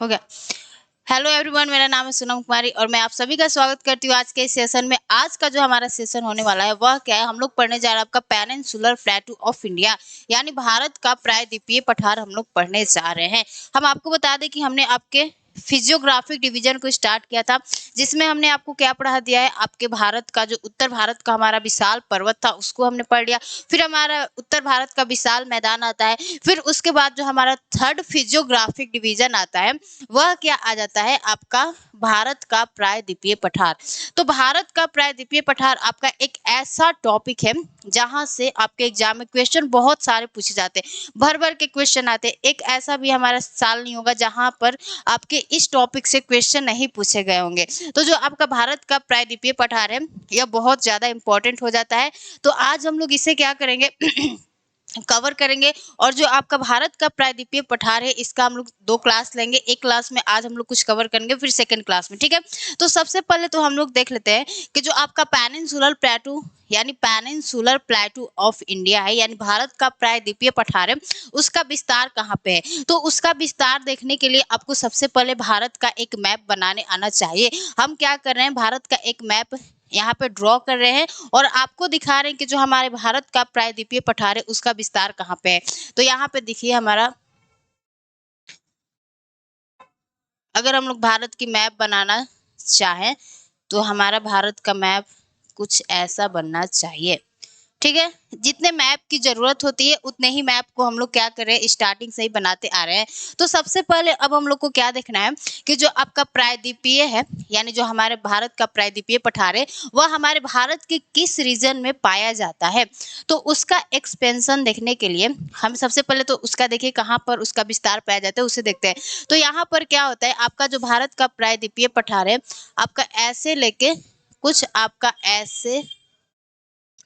हो गया। Hello everyone, मेरा नाम है सोनम कुमारी और मैं आप सभी का स्वागत करती हूँ आज के इस सेशन में। आज का जो हमारा सेशन होने वाला है वह क्या है, हम लोग पढ़ने जा रहे हैं आपका पेनिनसुलर प्लेटू ऑफ इंडिया, यानी भारत का प्रायद्वीपीय पठार हम लोग पढ़ने जा रहे हैं। हम आपको बता दें कि हमने आपके फिजियोग्राफिक डिवीजन को स्टार्ट किया था, जिसमें हमने आपको क्या पढ़ा दिया है, आपके भारत का जो उत्तर भारत का हमारा विशाल पर्वत था उसको हमने पढ़ लिया। फिर हमारा उत्तर भारत का विशाल मैदान आता है। फिर उसके बाद जो हमारा थर्ड फिजियोग्राफिक डिवीजन आता है वह क्या आ जाता है, आपका भारत का प्रायद्वीपीय पठार। तो भारत का प्रायद्वीपीय पठार आपका एक ऐसा टॉपिक है जहां से आपके एग्जाम में क्वेश्चन बहुत सारे पूछे जाते हैं, भर भर के क्वेश्चन आते हैं। एक ऐसा भी हमारा साल नहीं होगा जहां पर आपके इस टॉपिक से क्वेश्चन नहीं पूछे गए होंगे। तो जो आपका भारत का प्रायद्वीपीय पठार है यह बहुत ज्यादा इंपॉर्टेंट हो जाता है। तो आज हम लोग इसे क्या करेंगे कवर करेंगे। और जो आपका भारत का प्रायद्वीपीय पठार है इसका हम लोग 2 क्लास लेंगे। एक क्लास में आज हम लोग कुछ कवर करेंगे, फिर सेकंड क्लास में, ठीक है। तो सबसे पहले तो हम लोग देख लेते हैं कि जो आपका पेनिनसुलर प्लेटू यानी पेनिनसुलर प्लेटू ऑफ इंडिया है, यानी भारत का प्रायद्वीपीय पठार है, उसका विस्तार कहाँ पे है। तो उसका विस्तार देखने के लिए आपको सबसे पहले भारत का एक मैप बनाने आना चाहिए। हम क्या कर रहे हैं, भारत का एक मैप यहाँ पे ड्रॉ कर रहे हैं और आपको दिखा रहे हैं कि जो हमारे भारत का प्रायद्वीपीय पठार है उसका विस्तार कहाँ पे है। तो यहाँ पे देखिए हमारा, अगर हम लोग भारत की मैप बनाना चाहें तो हमारा भारत का मैप कुछ ऐसा बनना चाहिए, ठीक है। जितने मैप की जरूरत होती है उतने ही मैप को हम लोग क्या कर रहे हैं, स्टार्टिंग से ही बनाते आ रहे हैं। तो सबसे पहले अब हम लोग को क्या देखना है कि जो आपका प्रायद्वीपीय है, यानी जो हमारे भारत का प्रायद्वीपीय पठार है वह हमारे भारत के किस रीजन में पाया जाता है। तो उसका एक्सपेंशन देखने के लिए हम सबसे पहले तो उसका देखिए कहाँ पर उसका विस्तार पाया जाता है उसे देखते हैं। तो यहाँ पर क्या होता है, आपका जो भारत का प्रायद्वीपीय पठार है आपका ऐसे लेके कुछ आपका ऐसे,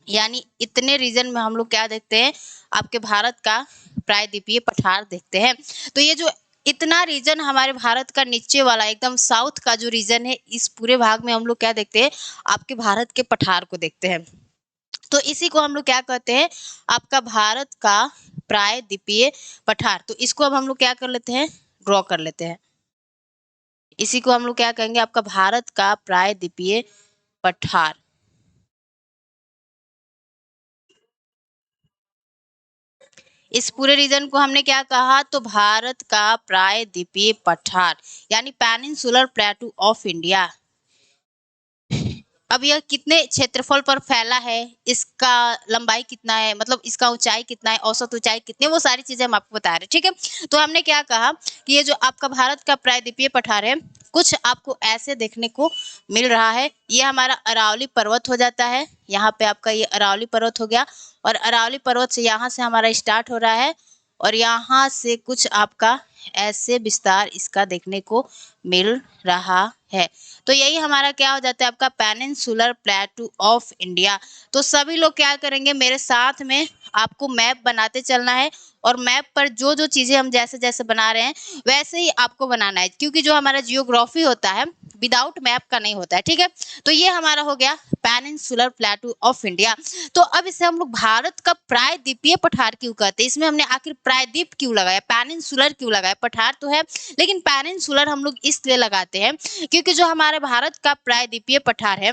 यानी इतने रीजन में हम लोग क्या देखते हैं, आपके भारत का प्रायद्वीपीय पठार देखते हैं। तो ये जो इतना रीजन हमारे भारत का नीचे वाला एकदम साउथ का जो रीजन है, इस पूरे भाग में हम लोग क्या देखते हैं, आपके भारत के पठार को देखते हैं। तो इसी को हम लोग क्या कहते हैं, आपका भारत का प्रायद्वीपीय पठार। तो इसको अब हम लोग क्या कर लेते हैं, ड्रॉ कर लेते हैं। इसी को हम लोग क्या कहेंगे, आपका भारत का प्रायद्वीपीय पठार। इस पूरे रीजन को हमने क्या कहा, तो भारत का प्रायद्वीपीय पठार यानी पेनिनसुलर प्लेटू ऑफ इंडिया। अब यह कितने क्षेत्रफल पर फैला है, इसका लंबाई कितना है, मतलब इसका ऊंचाई कितना है, औसत ऊंचाई कितनी है, वो सारी चीजें हम आपको बता रहे हैं, ठीक है। तो हमने क्या कहा कि ये जो आपका भारत का प्रायद्वीपीय पठार है कुछ आपको ऐसे देखने को मिल रहा है। ये हमारा अरावली पर्वत हो जाता है, यहाँ पे आपका ये अरावली पर्वत हो गया और अरावली पर्वत से यहाँ से हमारा स्टार्ट हो रहा है और यहाँ से कुछ आपका ऐसे विस्तार इसका देखने को मिल रहा है। तो यही हमारा क्या हो जाता है, आपका पेनिनसुलर प्लेटू ऑफ इंडिया। तो सभी लोग क्या करेंगे, मेरे साथ में आपको मैप बनाते चलना है और मैप पर जो जो चीजें हम जैसे जैसे बना रहे हैं वैसे ही आपको बनाना है, क्योंकि जो हमारा जियोग्राफी होता है विदाउट मैप का नहीं होता है, ठीक है। तो ये हमारा हो गया पेनिनसुलर प्लेटू ऑफ इंडिया। तो अब इसे हम लोग भारत का प्रायद्वीपीय पठार क्यों कहते हैं, इसमें हमने आखिर प्रायद्वीप क्यों लगाया, पेनिनसुलर क्यों लगाया, पठार तो है लेकिन पेनिनसुलर हम लोग इसलिए लगाते हैं क्योंकि जो हमारे भारत का प्रायद्वीपीय पठार है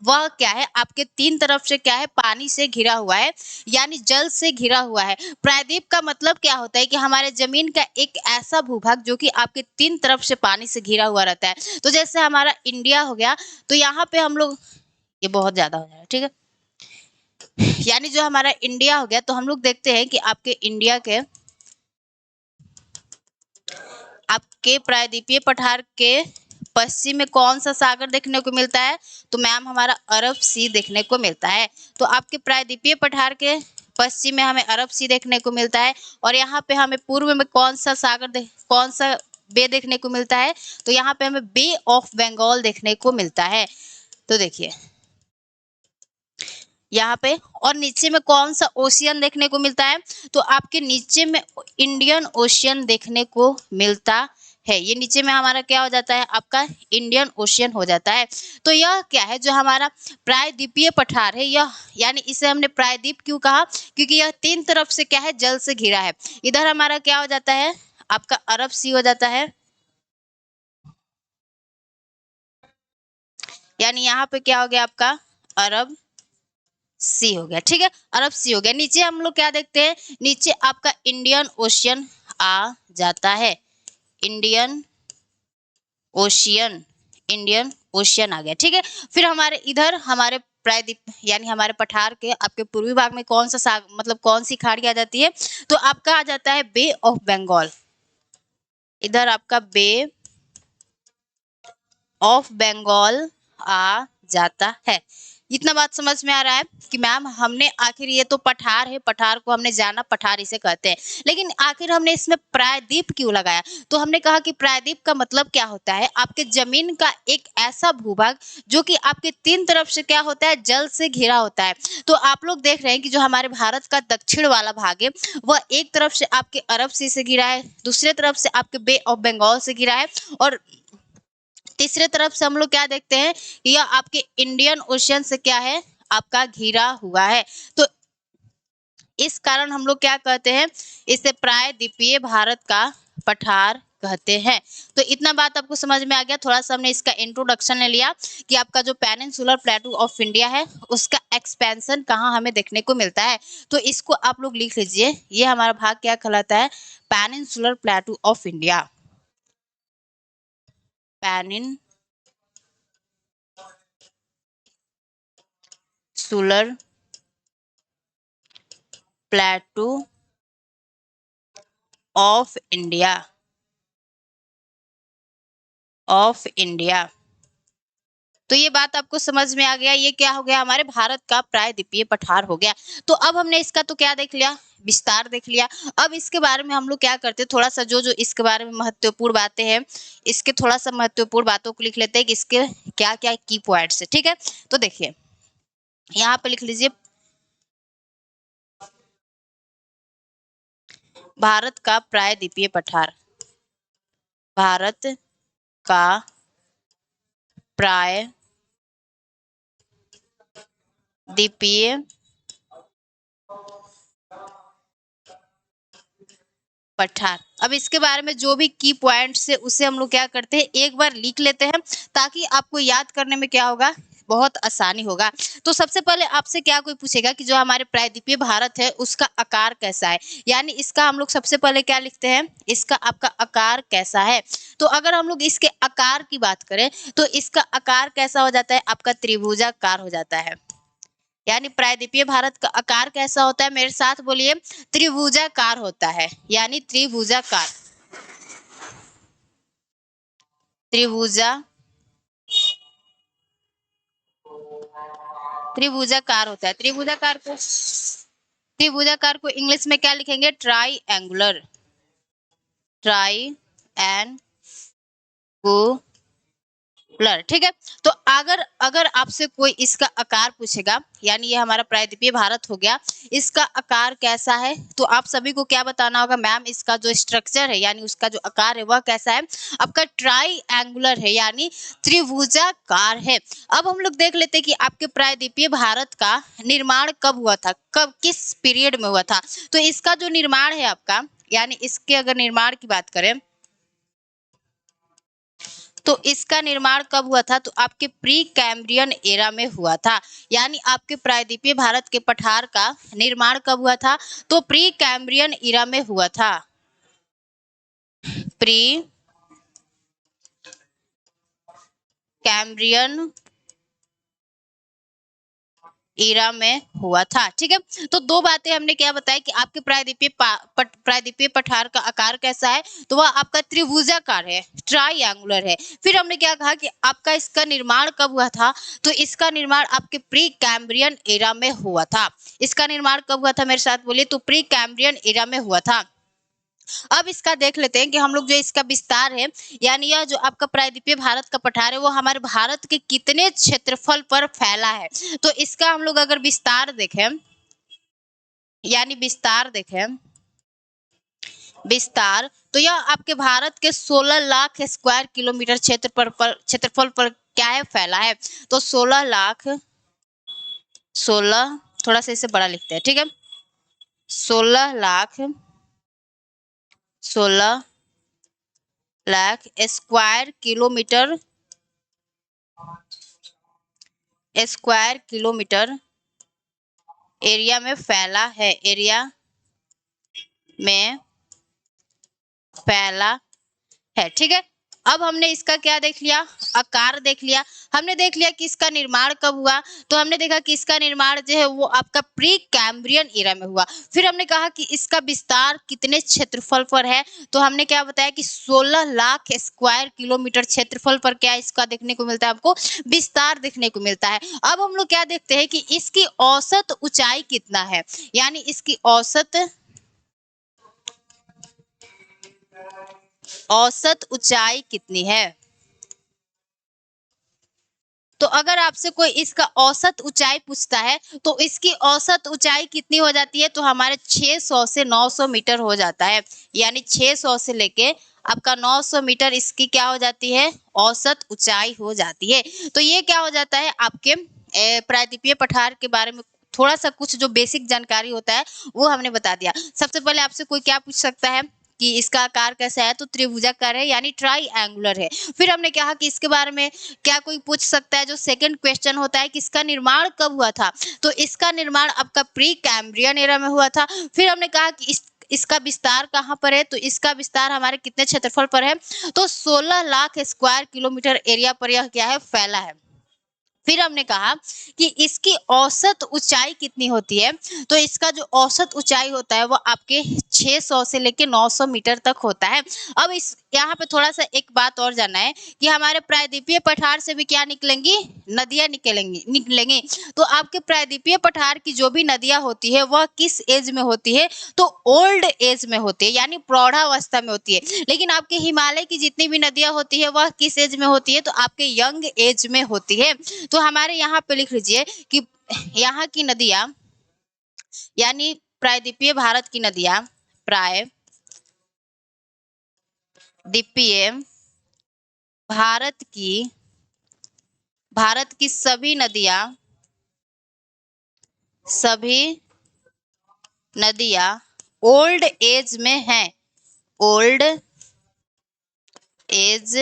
वह क्या है, आपके 3 तरफ से क्या है, पानी से घिरा हुआ है, यानी जल से घिरा हुआ है। प्रायद्वीप का मतलब क्या होता है कि हमारे जमीन का एक ऐसा भूभाग जो कि आपके 3 तरफ से पानी से घिरा हुआ रहता है। तो जैसे हमारा इंडिया हो गया, तो यहाँ पे हम लोग, ये बहुत ज्यादा हो जाएगा, ठीक है। यानी जो हमारा इंडिया हो गया, तो हम लोग देखते हैं कि आपके इंडिया के आपके प्रायद्वीपीय पठार के पश्चिम में कौन सा सागर देखने को मिलता है, तो मैम हमारा अरब सी देखने को मिलता है। तो आपके प्रायद्वीपीय पठार के पश्चिम में हमें अरब सी देखने को मिलता है और यहाँ पे हमें पूर्व में कौन सा सागर कौन सा बे देखने को मिलता है, तो यहाँ पे हमें बे ऑफ बंगाल देखने को मिलता है। तो देखिए यहाँ पे, और नीचे में कौन सा ओशियन देखने को मिलता है, तो आपके नीचे में इंडियन ओशियन देखने को मिलता है। ये नीचे में हमारा क्या हो जाता है, आपका इंडियन ओशियन हो जाता है। तो यह क्या है, जो हमारा प्रायद्वीपीय पठार है यह, यानी इसे हमने प्रायद्वीप क्यों कहा, क्योंकि यह 3 तरफ से क्या है, जल से घिरा है। इधर हमारा क्या हो जाता है, आपका अरब सी हो जाता है यानी यहाँ पे क्या हो गया आपका अरब सी हो गया। ठीक है, अरब सी हो गया। नीचे हम लोग क्या देखते हैं, नीचे आपका इंडियन ओशियन आ जाता है। इंडियन ओशियन, इंडियन ओशियन आ गया। ठीक है, फिर हमारे इधर हमारे प्रायद्वीप यानी हमारे पठार के आपके पूर्वी भाग में कौन सा साग मतलब कौन सी खाड़ी आ जाती है, तो आपका आ जाता है बे ऑफ बंगाल। इधर आपका बे ऑफ बंगाल आ जाता है। इतना बात समझ में आ रहा है कि मैम हमने आखिर ये तो पठार है, पठार को हमने जाना, पठार इसे कहते हैं, लेकिन आखिर हमने इसमें प्रायद्वीप क्यों लगाया, तो हमने कहा कि प्रायद्वीप का मतलब क्या होता है, आपके जमीन का एक ऐसा भूभाग जो कि आपके तीन तरफ से क्या होता है, जल से घिरा होता है। तो आप लोग देख रहे हैं कि जो हमारे भारत का दक्षिण वाला भाग है वह एक तरफ से आपके अरब सी से घिरा है, दूसरे तरफ से आपके बे ऑफ बंगाल से घिरा है, और तीसरे तरफ से हम लोग क्या देखते हैं, यह आपके इंडियन ओशियन से क्या है, आपका घिरा हुआ है। तो इस कारण हम लोग क्या कहते हैं, इसे प्रायद्वीपीय भारत का पठार कहते हैं। तो इतना बात आपको समझ में आ गया। थोड़ा सा हमने इसका इंट्रोडक्शन ले लिया कि आपका जो पेनिनसुलर प्लेटू ऑफ इंडिया है उसका एक्सपेंशन कहाँ हमें देखने को मिलता है। तो इसको आप लोग लिख लीजिए, ये हमारा भाग क्या कहलाता है, peninsular प्लेटू of India. Peninsular प्लेटू of India, of India. तो ये बात आपको समझ में आ गया, ये क्या हो गया, हमारे भारत का प्रायद्वीपीय पठार हो गया। तो अब हमने इसका तो क्या देख लिया, विस्तार देख लिया। अब इसके बारे में हम लोग क्या करते हैं, थोड़ा सा जो जो इसके बारे में महत्वपूर्ण बातें हैं, इसके थोड़ा सा महत्वपूर्ण बातों को लिख लेते हैं कि इसके क्या क्या की पॉइंट्स है। ठीक है, तो देखिए यहाँ पे लिख लीजिए, भारत का प्रायद्वीपीय पठार, भारत का प्रायद्वीपीय पठार। अब इसके बारे में जो भी की पॉइंट्स है उसे हम लोग क्या करते हैं, एक बार लिख लेते हैं, ताकि आपको याद करने में क्या होगा, बहुत आसानी होगा। तो सबसे पहले आपसे क्या कोई पूछेगा कि जो हमारे प्रायद्वीपीय भारत है उसका आकार कैसा है, यानी इसका हम लोग सबसे पहले क्या लिखते हैं, इसका आपका आकार कैसा है। तो अगर हम लोग इसके आकार की बात करें तो इसका आकार कैसा हो जाता है, आपका त्रिभुजाकार हो जाता है। यानी प्रायद्वीपीय भारत का आकार कैसा होता है, मेरे साथ बोलिए, त्रिभुजाकार होता है। यानी त्रिभुजाकार, त्रिभुजा त्रिभुजाकार होता है। त्रिभुजाकार को इंग्लिश में क्या लिखेंगे, try angular, try and blur. ठीक है, तो अगर अगर आपसे कोई इसका आकार पूछेगा, यानी ये हमारा प्रायद्वीपीय भारत हो गया, इसका आकार कैसा है, तो आप सभी को क्या बताना होगा, मैम इसका जो स्ट्रक्चर है यानी उसका जो आकार है वह कैसा है, आपका ट्राई एंगुलर है, यानी त्रिभुजाकार है। अब हम लोग देख लेते हैं कि आपके प्रायद्वीपीय भारत का निर्माण कब हुआ था, कब किस पीरियड में हुआ था। तो इसका जो निर्माण है आपका, यानी इसके अगर निर्माण की बात करें तो इसका निर्माण कब हुआ था, तो आपके प्री कैम्ब्रियन एरा में हुआ था। यानी आपके प्रायद्वीपीय भारत के पठार का निर्माण कब हुआ था, तो प्री कैम्ब्रियन एरा में हुआ था। प्री कैम्ब्रियन एरा में हुआ था। ठीक है, तो दो बातें हमने क्या बताया कि आपके प्रायद्वीपीय पठार का आकार कैसा है, तो वह आपका त्रिभुजाकार है, ट्राइएंगुलर है। फिर हमने क्या कहा कि आपका इसका निर्माण कब हुआ था, तो इसका निर्माण आपके प्री कैम्ब्रियन एरा में हुआ था। इसका निर्माण कब हुआ था, मेरे साथ बोलिए, तो प्री कैम्ब्रियन एरा में हुआ था। अब इसका देख लेते हैं कि हम लोग जो इसका विस्तार है, यानी यह जो आपका प्रायद्वीपीय भारत का पठार है वो हमारे भारत के कितने क्षेत्रफल पर फैला है। तो इसका हम लोग अगर विस्तार देखें, यानी विस्तार, तो यह आपके भारत के 16 लाख स्क्वायर किलोमीटर क्षेत्रफल पर क्या है, फैला है। तो 16 थोड़ा सा इसे बड़ा लिखते हैं। ठीक है, 16 lakh square kilometre square kilometre area में फैला है, एरिया में फैला है। ठीक है, अब हमने इसका क्या देख लिया, आकार देख लिया, हमने देख लिया कि इसका निर्माण कब हुआ, तो हमने देखा कि इसका निर्माण जो है वो आपका प्री कैम्ब्रियन एरा में हुआ। फिर हमने कहा कि इसका विस्तार कितने क्षेत्रफल पर है, तो हमने क्या बताया कि 16 लाख स्क्वायर किलोमीटर क्षेत्रफल पर क्या इसका देखने को मिलता है, आपको विस्तार देखने को मिलता है। अब हम लोग क्या देखते हैं कि इसकी औसत ऊंचाई कितना है, यानी इसकी औसत ऊंचाई कितनी है। तो अगर आपसे कोई इसका औसत ऊंचाई पूछता है तो इसकी औसत ऊंचाई कितनी हो जाती है, तो हमारे 600 से 900 मीटर हो जाता है, यानी 600 से लेके आपका 900 मीटर इसकी क्या हो जाती है, औसत ऊंचाई हो जाती है। तो ये क्या हो जाता है, आपके प्रायद्वीपीय पठार के बारे में थोड़ा सा कुछ जो बेसिक जानकारी होता है वो हमने बता दिया। सबसे पहले आपसे कोई क्या पूछ सकता है कि इसका आकार कैसा है, तो त्रिभुजाकार है, यानी ट्राई है। फिर हमने कहा कि इसके बारे में क्या कोई पूछ सकता है, जो सेकंड क्वेश्चन होता है कि इसका निर्माण कब हुआ था, तो इसका निर्माण आपका प्री कैम्ब्रियन एरा में हुआ था। फिर हमने कहा कि इसका विस्तार कहाँ पर है, तो इसका विस्तार हमारे कितने क्षेत्रफल पर है, तो 16 लाख स्क्वायर किलोमीटर एरिया पर यह क्या है, फैला है। फिर हमने कहा कि इसकी औसत ऊंचाई कितनी होती है, तो इसका जो औसत ऊंचाई होता है वो आपके 600 से लेके 900 मीटर तक होता है। अब इस यहाँ पे थोड़ा सा एक बात और जानना है कि हमारे प्रायद्वीपीय पठार से भी क्या निकलेंगी, नदियां निकलेंगी। तो आपके प्रायद्वीपीय पठार की जो भी नदियां होती है वह किस एज में होती है, तो ओल्ड एज में होती है, यानी प्रौढ़ावस्था में होती है। लेकिन आपके हिमालय की जितनी भी नदियां होती है वह किस एज में होती है, तो आपके यंग एज में होती है। तो हमारे यहाँ पे लिख लीजिए कि यहाँ की नदियां, यानी प्रायद्वीपीय भारत की नदियां, प्रायद्वीपीय भारत की सभी नदियां ओल्ड एज में हैं, ओल्ड एज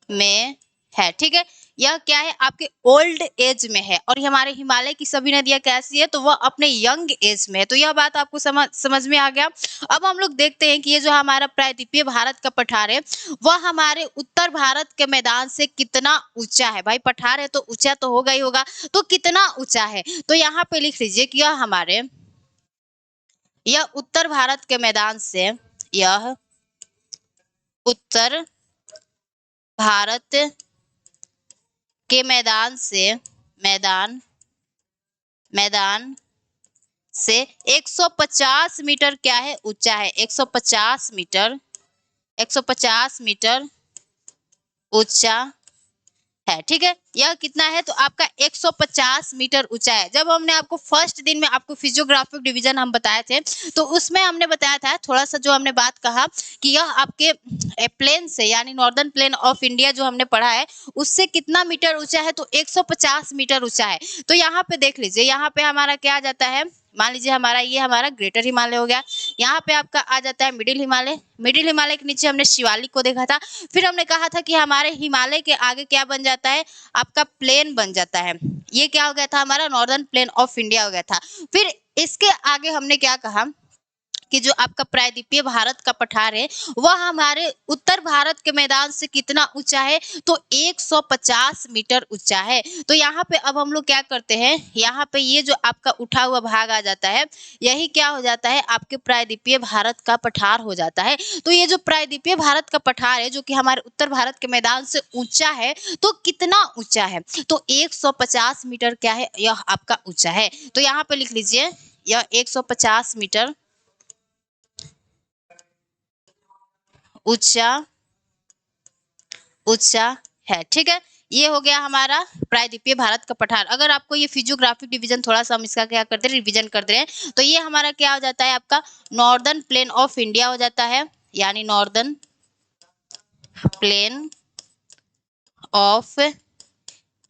में है। ठीक है, यह क्या है, आपके ओल्ड एज में है। और हमारे हिमालय की सभी नदियां कैसी है, तो वह अपने यंग एज में है। तो यह बात आपको समझ में आ गया। अब हम लोग देखते हैं कि ये जो हमारा प्रायद्वीपीय भारत का पठार है वह हमारे उत्तर भारत के मैदान से कितना ऊंचा है। भाई पठार है तो ऊंचा तो होगा ही होगा, तो कितना ऊंचा है, तो यहाँ पे लिख लीजिए कि यह उत्तर भारत के मैदान से, यह उत्तर भारत के मैदान से 150 मीटर क्या है, ऊंचा है। 150 मीटर ऊंचा है। ठीक है, यह कितना है, तो आपका 150 मीटर ऊंचा है। जब हमने आपको फर्स्ट दिन में आपको फिजियोग्राफिक डिवीजन हम बताए थे, तो उसमें हमने बताया था थोड़ा सा, जो हमने बात कहा कि यह आपके प्लेन से, यानी नॉर्दर्न प्लेन ऑफ इंडिया जो हमने पढ़ा है उससे कितना मीटर ऊंचा है, तो 150 मीटर ऊंचा है। तो यहाँ पे देख लीजिए, यहाँ पे हमारा क्या आ जाता है, मान लीजिए हमारा ग्रेटर हिमालय हो गया। यहाँ पे आपका आ जाता है मिडिल हिमालय के नीचे हमने शिवालिक को देखा था। फिर हमने कहा था कि हमारे हिमालय के आगे क्या बन जाता है, आपका प्लेन बन जाता है। ये क्या हो गया था, हमारा नॉर्दर्न प्लेन ऑफ इंडिया हो गया था। फिर इसके आगे हमने क्या कहा कि जो आपका प्रायद्वीपीय भारत का पठार है वह हमारे उत्तर भारत के मैदान से कितना ऊंचा है, तो 150 मीटर ऊंचा है। तो यहाँ पे अब हम लोग क्या करते हैं, यहाँ पे ये जो आपका उठा हुआ भाग आ जाता है, यही क्या हो जाता है, आपके प्रायद्वीपीय भारत का पठार हो जाता है। तो ये जो प्रायद्वीपीय भारत का पठार है जो कि हमारे उत्तर भारत के मैदान से ऊंचा है, तो कितना ऊंचा है, तो 150 मीटर क्या है, यह आपका ऊंचा है। तो यहाँ पे लिख लीजिए यह 150 मीटर ऊंचा है। ठीक है, ये हो गया हमारा प्रायद्वीपीय भारत का पठार। अगर आपको ये फिजियोग्राफिक डिवीजन थोड़ा सा हम इसका क्या करते हैं, रिवीजन कर दे रहे हैं, तो ये हमारा क्या हो जाता है, आपका नॉर्दर्न प्लेन ऑफ इंडिया हो जाता है, यानी नॉर्दर्न प्लेन ऑफ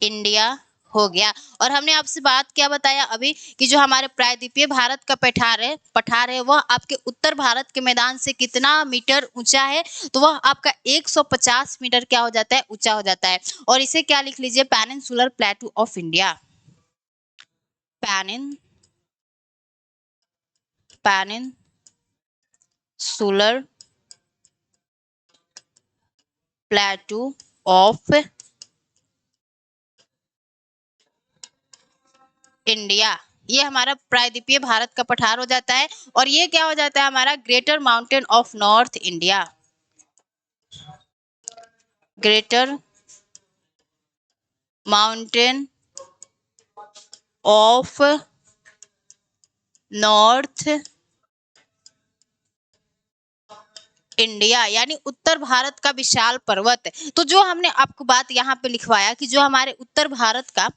इंडिया हो गया। और हमने आपसे बात क्या बताया अभी कि जो हमारे प्रायद्वीपीय भारत का पठार है वह आपके उत्तर भारत के मैदान से कितना मीटर ऊंचा है, तो वह आपका 150 मीटर क्या हो जाता है, ऊंचा हो जाता है। और इसे क्या लिख लीजिए, peninsular प्लेटू of India. Peninsular प्लेटू of India, ये हमारा प्रायद्वीपीय भारत का पठार हो जाता है। और ये क्या हो जाता है, हमारा greater mountain of north India. Greater mountain of north India, यानी उत्तर भारत का विशाल पर्वत। तो जो हमने आपको बात यहाँ पे लिखवाया कि जो हमारे उत्तर भारत का,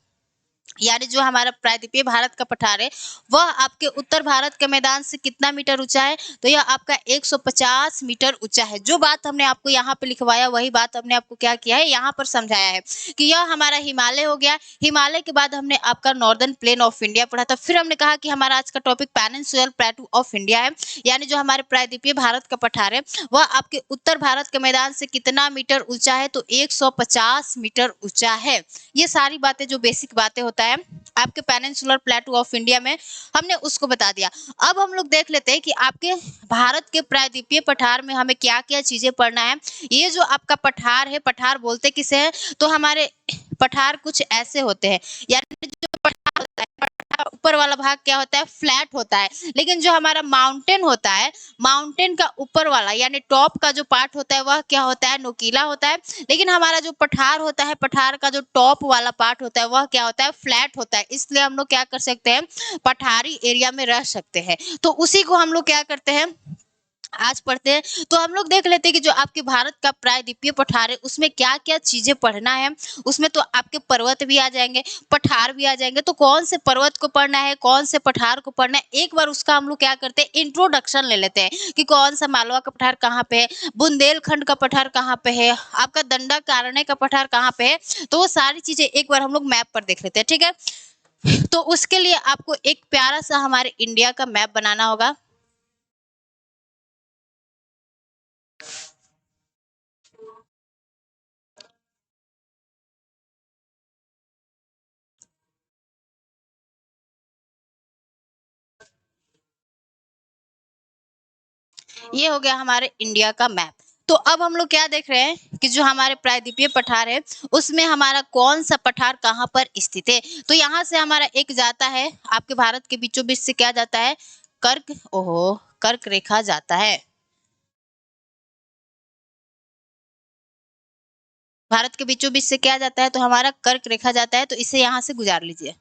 यानी जो हमारा प्रायद्वीपीय भारत का पठार है वह आपके उत्तर भारत के मैदान से कितना मीटर ऊंचा है, तो यह आपका 150 मीटर ऊंचा है। जो बात हमने आपको यहाँ पे लिखवाया वही बात हमने आपको क्या किया है, यहाँ पर समझाया है कि यह हमारा हिमालय हो गया। हिमालय के बाद हमने आपका नॉर्दर्न प्लेन ऑफ इंडिया पढ़ा था। फिर हमने कहा कि हमारा आज का टॉपिक पेनिनसुलर प्लेटू ऑफ इंडिया है, यानी जो हमारे प्रायद्वीपीय भारत का पठार है वह आपके उत्तर भारत के मैदान से कितना मीटर ऊंचा है, तो 150 मीटर ऊंचा है। ये सारी बातें जो बेसिक बातें होता है आपके पेनिनसुलर प्लेटू ऑफ इंडिया में, हमने उसको बता दिया। अब हम लोग देख लेते हैं कि आपके भारत के प्रायद्वीपीय पठार में हमें क्या क्या चीजें पढ़ना है। ये जो आपका पठार है, पठार बोलते किसे हैं, तो हमारे पठार कुछ ऐसे होते हैं, यानी जो पठार होता है, पठार ऊपर वाला भाग क्या होता है, फ्लैट होता है। लेकिन जो हमारा माउंटेन होता है, माउंटेन का ऊपर वाला यानी टॉप का जो पार्ट होता है वह क्या होता है, नुकीला होता है। लेकिन हमारा जो पठार होता है, पठार का जो टॉप वाला पार्ट होता है वह क्या होता है, फ्लैट होता है। इसलिए हम लोग क्या कर सकते हैं, पठारी एरिया में रह सकते हैं। तो उसी को हम लोग क्या करते हैं, आज पढ़ते हैं। तो हम लोग देख लेते हैं कि जो आपके भारत का प्रायद्वीपीय पठार है उसमें क्या क्या चीजें पढ़ना है। उसमें तो आपके पर्वत भी आ जाएंगे, पठार भी आ जाएंगे। तो कौन से पर्वत को पढ़ना है, कौन से पठार को पढ़ना है, एक बार उसका हम लोग क्या करते हैं, इंट्रोडक्शन ले लेते हैं कि कौन सा मालवा का पठार कहाँ पे है, बुंदेलखंड का पठार कहाँ पे है, आपका दंडाकारण्य का पठार कहाँ पे है। तो वो सारी चीजें एक बार हम लोग मैप पर देख लेते हैं, ठीक है। तो उसके लिए आपको एक प्यारा सा हमारे इंडिया का मैप बनाना होगा। ये हो गया हमारे इंडिया का मैप। तो अब हम लोग क्या देख रहे हैं कि जो हमारे प्रायद्वीपीय पठार है उसमें हमारा कौन सा पठार कहाँ पर स्थित है। तो यहाँ से हमारा एक जाता है, आपके भारत के बीचों बीच से क्या जाता है, कर्क रेखा जाता है। भारत के बीचों बीच से क्या जाता है, तो हमारा कर्क रेखा जाता है। तो इसे यहाँ से गुजार लीजिए।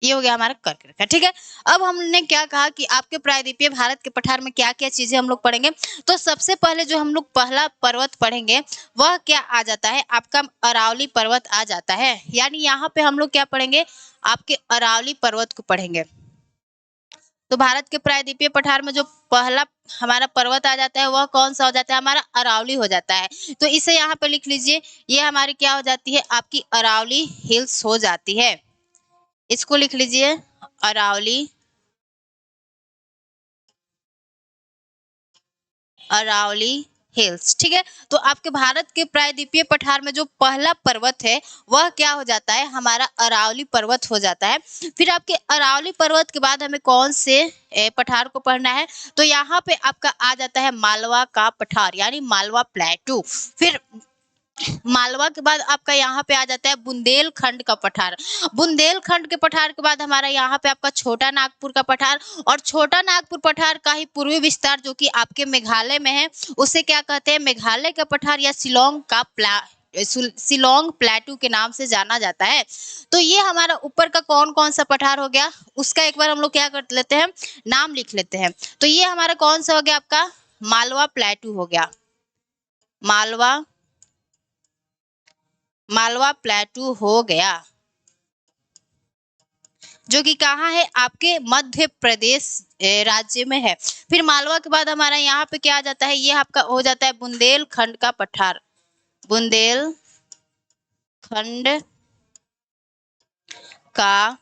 ये हो गया हमारा कर्क रेखा, ठीक है। अब हमने क्या कहा कि आपके प्रायद्वीपीय भारत के पठार में क्या क्या चीजें हम लोग पढ़ेंगे। तो सबसे पहले जो हम लोग पहला पर्वत पढ़ेंगे वह क्या आ जाता है, आपका अरावली पर्वत आ जाता है। यानी यहाँ पे हम लोग क्या पढ़ेंगे, आपके अरावली पर्वत को पढ़ेंगे। तो भारत के प्रायद्वीपीय पठार में जो पहला हमारा पर्वत आ जाता है वह कौन सा हो जाता है, हमारा अरावली हो जाता है। तो इसे यहाँ पे लिख लीजिए, ये हमारी क्या हो जाती है, आपकी अरावली हिल्स हो जाती है। इसको लिख लीजिए, अरावली अरावली हिल्स, ठीक है। तो आपके भारत के प्रायद्वीपीय पठार में जो पहला पर्वत है वह क्या हो जाता है, हमारा अरावली पर्वत हो जाता है। फिर आपके अरावली पर्वत के बाद हमें कौन से पठार को पढ़ना है, तो यहाँ पे आपका आ जाता है मालवा का पठार, यानी मालवा प्लेटू। फिर मालवा के बाद आपका यहाँ पे आ जाता है बुंदेलखंड का पठार। बुंदेलखंड के पठार के बाद हमारा यहाँ पे आपका छोटा नागपुर का पठार, और छोटा नागपुर पठार का ही पूर्वी विस्तार जो कि आपके मेघालय में है उसे क्या कहते हैं, मेघालय का पठार या शिलोंग प्लेटू के नाम से जाना जाता है। तो ये हमारा ऊपर का कौन कौन सा पठार हो गया, उसका एक बार हम लोग क्या कर लेते हैं, नाम लिख लेते हैं। तो ये हमारा कौन सा हो गया, आपका मालवा प्लेटू हो गया। मालवा प्लेटू हो गया, जो कि कहाँ है, आपके मध्य प्रदेश राज्य में है। फिर मालवा के बाद हमारा यहाँ पे क्या आ जाता है, ये आपका हो जाता है बुंदेलखंड का पठार। बुंदेलखंड का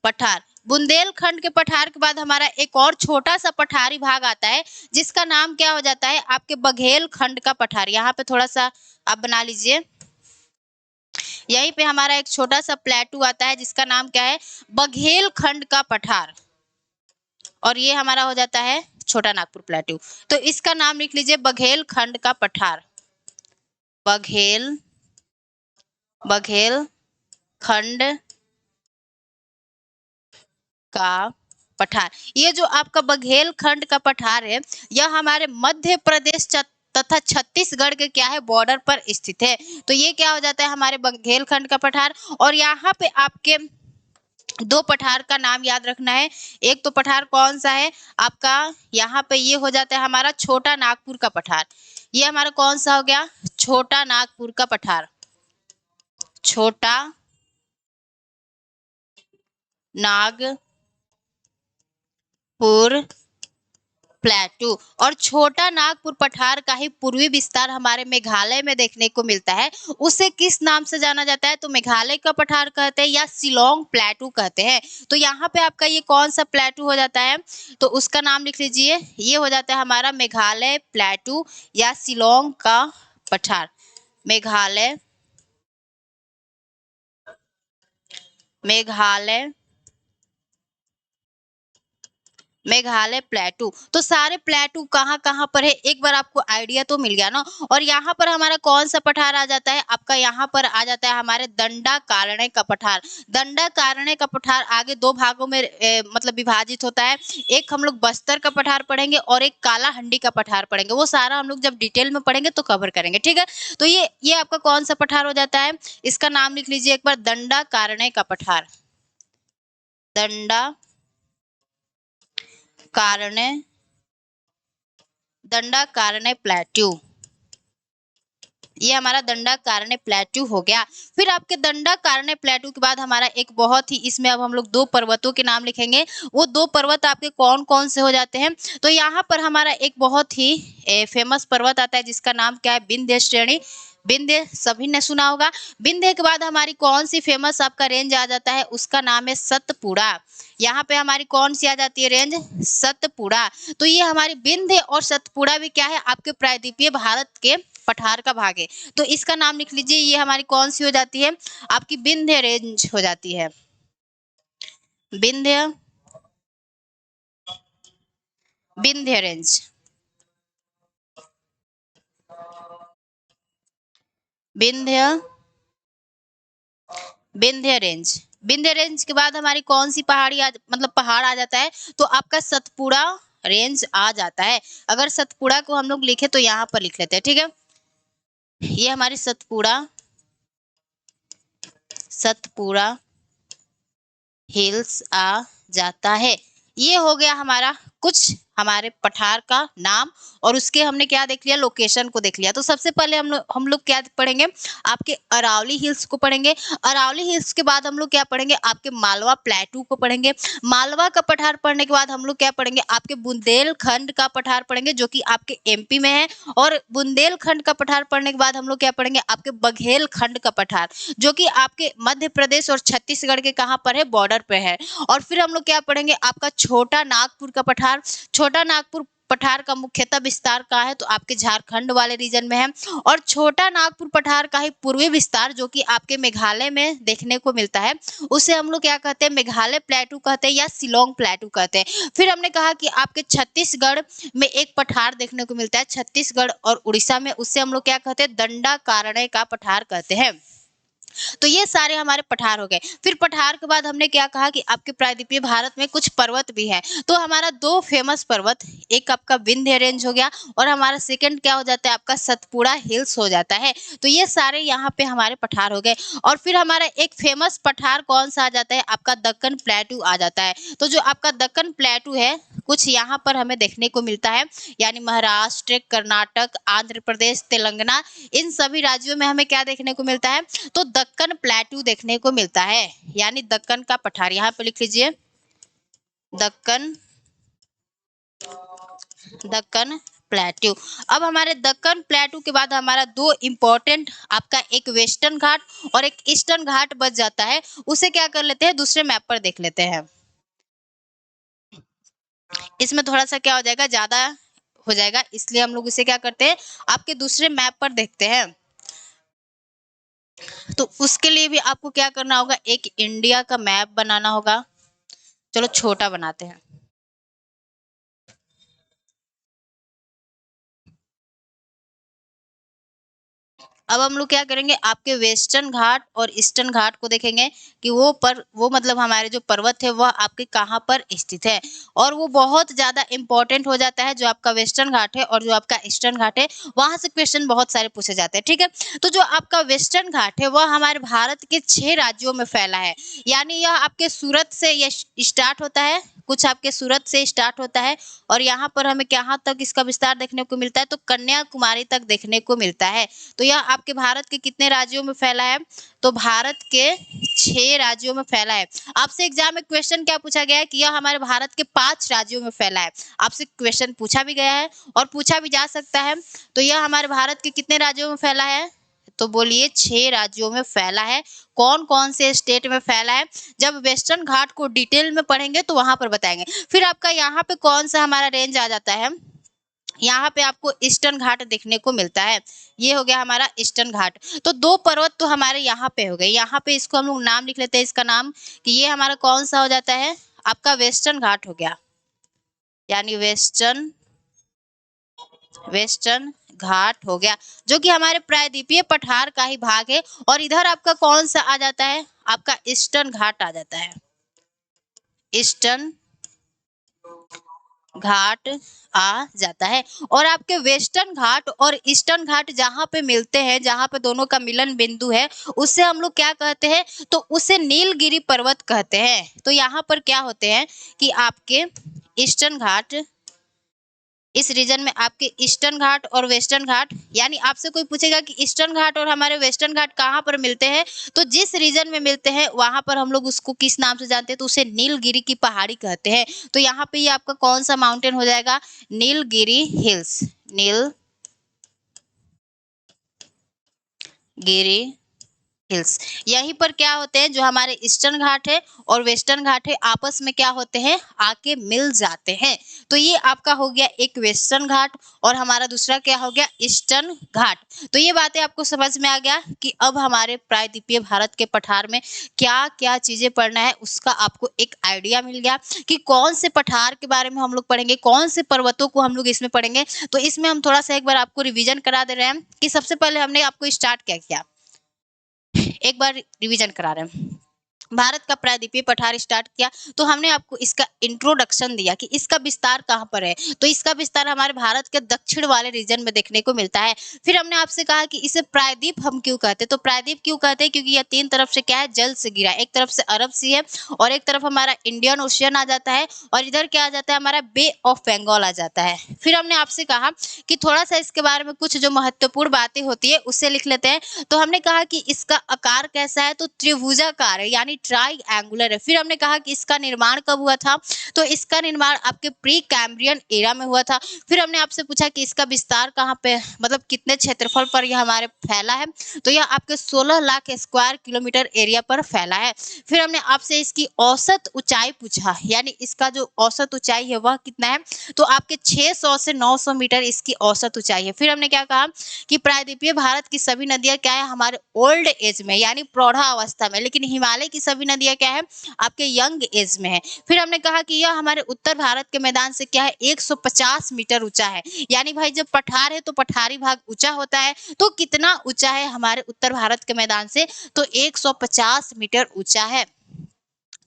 पठार। बुंदेलखंड के पठार के बाद हमारा एक और छोटा सा पठारी भाग आता है जिसका नाम क्या हो जाता है आपके बघेलखंड का पठार। यहाँ पे थोड़ा सा आप बना लीजिए। यहीं पे हमारा एक छोटा सा प्लेटू आता है जिसका नाम क्या है बघेलखंड का पठार, और ये हमारा हो जाता है छोटा नागपुर प्लेटू। तो इसका नाम लिख लीजिए बघेलखंड का पठार। बघेलखंड का पठार। ये जो आपका बघेलखंड का पठार है यह हमारे मध्य प्रदेश तथा छत्तीसगढ़ के क्या है बॉर्डर पर स्थित है। तो ये क्या हो जाता है हमारे बघेलखंड का पठार। और यहाँ पे आपके दो पठार का नाम याद रखना है। एक तो पठार कौन सा है आपका, यहाँ पे ये हो जाता है हमारा छोटा नागपुर का पठार। ये हमारा कौन सा हो गया छोटा नागपुर का पठार। छोटा नागपुर प्लेटू। और छोटा नागपुर पठार का ही पूर्वी विस्तार हमारे मेघालय में देखने को मिलता है। उसे किस नाम से जाना जाता है तो मेघालय का पठार कहते हैं या शिलोंग प्लेटू कहते हैं। तो यहाँ पे आपका ये कौन सा प्लेटू हो जाता है तो उसका नाम लिख लीजिए। ये हो जाता है हमारा मेघालय प्लेटू या शिलोंग का पठार। मेघालय प्लेटू। तो सारे प्लेटू कहाँ कहाँ पर है एक बार आपको आइडिया तो मिल गया ना। और यहाँ पर हमारा कौन सा पठार आ जाता है आपका, यहाँ पर आ जाता है हमारे दंडाकारण्य का पठार। दंडाकारण्य का पठार आगे दो भागों में मतलब विभाजित होता है। एक हम लोग बस्तर का पठार पढ़ेंगे और एक कालाहंडी का पठार पढ़ेंगे। वो सारा हम लोग जब डिटेल में पढ़ेंगे तो कवर करेंगे, ठीक है। तो ये आपका कौन सा पठार हो जाता है, इसका नाम लिख लीजिए एक बार दंडाकारण्य का पठार। दंडाकारण्य प्लेटू, ये हमारा दंडाकारण्य प्लेटू हो गया। फिर आपके दंडाकारण्य प्लेटू के बाद हमारा एक बहुत ही, इसमें अब हम लोग दो पर्वतों के नाम लिखेंगे। वो दो पर्वत आपके कौन कौन से हो जाते हैं तो यहाँ पर हमारा एक बहुत ही फेमस पर्वत आता है जिसका नाम क्या है विंध्य श्रेणी। विंध्य सभी ने सुना होगा। विंध्य के बाद हमारी कौन सी फेमस आपका रेंज आ जाता है उसका नाम है सतपुड़ा। यहाँ पे हमारी कौन सी आ जाती है रेंज सतपुड़ा। तो ये हमारी विंध्य और सतपुड़ा भी क्या है आपके प्रायद्वीपीय भारत के पठार का भाग है। तो इसका नाम लिख लीजिए। ये हमारी कौन सी हो जाती है आपकी विंध्य रेंज हो जाती है। Vindhya range. Vindhya range. Vindhya range के बाद हमारी कौन सी मतलब पहाड़ आ जाता है तो आपका सतपुड़ा रेंज आ जाता है। अगर सतपुड़ा को हम लोग लिखे तो यहाँ पर लिख लेते हैं, ठीक है। ये हमारी सतपुड़ा हिल्स आ जाता है। ये हो गया हमारा कुछ हमारे पठार का नाम, और उसके हमने क्या देख लिया लोकेशन को देख लिया। तो सबसे पहले हम लोग क्या पढ़ेंगे आपके अरावली हिल्स को पढ़ेंगे। अरावली हिल्स के बाद हम लोग क्या पढ़ेंगे आपके मालवा प्लेटू को पढ़ेंगे। मालवा का पठार पढ़ने के बाद हम लोग क्या पढ़ेंगे आपके बुंदेलखंड का पठार पढ़ेंगे जो कि आपके एमपी में है। और बुंदेलखंड का पठार पढ़ने के बाद हम लोग क्या पढ़ेंगे आपके बघेलखंड का पठार जो कि आपके मध्य प्रदेश और छत्तीसगढ़ के कहाँ पर है बॉर्डर पे है। और फिर हम लोग क्या पढ़ेंगे आपका छोटा नागपुर का पठार। छोटा नागपुर पठार का मुख्यतः विस्तार कहाँ है तो आपके झारखंड वाले रीजन में है। और छोटा नागपुर पठार का ही पूर्वी विस्तार जो कि आपके मेघालय में देखने को मिलता है उसे हम लोग क्या कहते हैं मेघालय प्लेटू कहते हैं या शिलोंग प्लेटू कहते हैं। फिर हमने कहा कि आपके छत्तीसगढ़ में एक पठार देखने को मिलता है छत्तीसगढ़ और उड़ीसा में, उससे हम लोग क्या कहते हैं दंडाकारण्य का पठार कहते हैं। तो ये सारे हमारे पठार हो गए। फिर पठार के बाद हमने क्या कहा कि आपके प्रायद्वीपीय भारत में कुछ पर्वत भी हैं। तो हमारा दो फेमस पर्वत, एक आपका विंध्य रेंज हो गया और हमारा सेकंड क्या हो जाता है आपका सतपुड़ा हिल्स हो जाता है। तो ये सारे यहाँ पे हमारे पठार हो गए। और फिर हमारा एक फेमस पठार कौन सा आ जाता है आपका दक्कन प्लेटू आ जाता है। तो जो आपका दक्कन प्लेटू है कुछ यहाँ पर हमें देखने को मिलता है, यानी महाराष्ट्र, कर्नाटक, आंध्र प्रदेश, तेलंगाना, इन सभी राज्यों में हमें क्या देखने को मिलता है तो दक्कन प्लेटू देखने को मिलता है, यानी दक्कन का पठार। यहाँ पे लिख लीजिए दक्कन प्लेट्यू। अब हमारे दक्कन प्लेट्यू के बाद हमारा दो इम्पोर्टेंट आपका एक वेस्टर्न घाट और एक ईस्टर्न घाट बच जाता है। उसे क्या कर लेते हैं, दूसरे मैप पर देख लेते हैं। इसमें थोड़ा सा क्या हो जाएगा, ज्यादा हो जाएगा, इसलिए हम लोग इसे क्या करते हैं, आपके दूसरे मैप पर देखते हैं। तो उसके लिए भी आपको क्या करना होगा, एक इंडिया का मैप बनाना होगा। चलो छोटा बनाते हैं। अब हम लोग क्या करेंगे, आपके वेस्टर्न घाट और ईस्टर्न घाट को देखेंगे कि वो मतलब हमारे जो पर्वत है वह आपके कहाँ पर स्थित है। और वो बहुत ज्यादा इंपॉर्टेंट हो जाता है, जो आपका वेस्टर्न घाट है और जो आपका ईस्टर्न घाट है, वहां से क्वेश्चन बहुत सारे पूछे जाते हैं। ठीक है, तो जो आपका वेस्टर्न घाट है वह हमारे भारत के 6 राज्यों में फैला है। यानी यह आपके सूरत से यह स्टार्ट होता है, कुछ आपके सूरत से स्टार्ट होता है, और यहाँ पर हमें कहाँ तक इसका विस्तार देखने को मिलता है, तो कन्याकुमारी तक देखने को मिलता है। तो यह आपके भारत के कितने राज्यों में फैला है, तो भारत के 6 राज्यों में फैला है। आपसे एग्जाम में क्वेश्चन क्या पूछा गया है कि यह हमारे भारत के 5 राज्यों में फैला है। आपसे क्वेश्चन पूछा भी गया है और पूछा भी जा सकता है। तो यह हमारे भारत के कितने राज्यों में फैला है, तो बोलिए 6 राज्यों में फैला है। कौन कौन से स्टेट में फैला है, जब वेस्टर्न घाट को डिटेल में पढ़ेंगे तो वहां पर बताएंगे। फिर आपका यहाँ पे कौन सा हमारा रेंज आ जाता है, यहाँ पे आपको ईस्टर्न घाट देखने को मिलता है। ये हो गया हमारा ईस्टर्न घाट। तो दो पर्वत तो हमारे यहाँ पे हो गए, यहाँ पे इसको हम लोग नाम लिख लेते हैं, इसका नाम कि ये हमारा कौन सा हो जाता है, आपका वेस्टर्न घाट हो गया, यानी वेस्टर्न घाट हो गया, जो कि हमारे प्रायद्वीपीय पठार का ही भाग है। और इधर आपका कौन सा आ जाता है, आपका ईस्टर्न घाट आ जाता है, ईस्टर्न घाट आ जाता है। और आपके वेस्टर्न घाट और ईस्टर्न घाट जहां पे मिलते हैं, जहां पे दोनों का मिलन बिंदु है, उससे हम लोग क्या कहते हैं, तो उसे नीलगिरी पर्वत कहते हैं। तो यहाँ पर क्या होते हैं कि आपके ईस्टर्न घाट, इस रीजन में आपके ईस्टर्न घाट और वेस्टर्न घाट, यानी आपसे कोई पूछेगा कि ईस्टर्न घाट और हमारे वेस्टर्न घाट कहाँ पर मिलते हैं, तो जिस रीजन में मिलते हैं वहां पर हम लोग उसको किस नाम से जानते हैं, तो उसे नीलगिरी की पहाड़ी कहते हैं। तो यहाँ पे ये आपका कौन सा माउंटेन हो जाएगा, नीलगिरी हिल्स, नीलगिरी हिल्स। यहीं पर क्या होते हैं, जो हमारे ईस्टर्न घाट है और वेस्टर्न घाट है, आपस में क्या होते हैं, आके मिल जाते हैं। तो ये आपका हो गया एक वेस्टर्न घाट और हमारा दूसरा क्या हो गया, ईस्टर्न घाट। तो ये बातें आपको समझ में आ गया कि अब हमारे प्रायद्वीपीय भारत के पठार में क्या क्या चीजें पढ़ना है, उसका आपको एक आइडिया मिल गया कि कौन से पठार के बारे में हम लोग पढ़ेंगे, कौन से पर्वतों को हम लोग इसमें पढ़ेंगे। तो इसमें हम थोड़ा सा एक बार आपको रिवीजन करा दे रहे हैं कि सबसे पहले हमने आपको स्टार्ट क्या किया, एक बार रिवीजन करा रहे हैं। भारत का प्रायद्वीपीय पठार स्टार्ट किया, तो हमने आपको इसका इंट्रोडक्शन दिया कि इसका विस्तार कहाँ पर है, तो इसका विस्तार हमारे भारत के दक्षिण वाले रीजन में देखने को मिलता है। फिर हमने आपसे कहा कि इसे प्रायद्वीप हम क्यों कहते हैं, तो प्रायद्वीप क्यों कहते हैं, क्योंकि यह 3 तरफ से क्या है, जल से घिरा, एक तरफ से अरब सी है और एक तरफ हमारा इंडियन ओशियन आ जाता है, और इधर क्या आ जाता है, हमारा बे ऑफ बंगाल आ जाता है। फिर हमने आपसे कहा कि थोड़ा सा इसके बारे में कुछ जो महत्वपूर्ण बातें होती है उससे लिख लेते हैं। तो हमने कहा कि इसका आकार कैसा है, तो त्रिभुजाकार है, यानी ट्राई एंगुलर है। फिर हमने कहा कि इसका निर्माण कब हुआ था, तो इसका निर्माण आपके प्री कैम्ब्रियन एरा में हुआ था। फिर हमने आपसे पूछा कि इसका विस्तार कहाँ पे, मतलब कितने क्षेत्रफल पर यह हमारे फैला है, तो यह आपके 16 लाख स्क्वायर किलोमीटर एरिया पर फैला है। फिर हमने आपसे इसकी औसत ऊंचाई पूछा, यानी इसका जो औसत ऊंचाई है वह कितना है, तो आपके 600 से 900 मीटर इसकी औसत ऊंचाई है। फिर हमने क्या कहा कि प्रायद्वीपीय भारत की सभी नदियां क्या है, हमारे ओल्ड एज में, यानी प्रौढ़ा अवस्था में, लेकिन हिमालय की सभी नदियां क्या है, आपके यंग एज में है। फिर हमने कहा कि यह हमारे उत्तर भारत के मैदान से क्या है, 150 मीटर ऊंचा है। यानी भाई जब पठार है तो पठारी भाग ऊंचा होता है, तो कितना ऊंचा है हमारे उत्तर भारत के मैदान से, तो 150 मीटर ऊंचा है।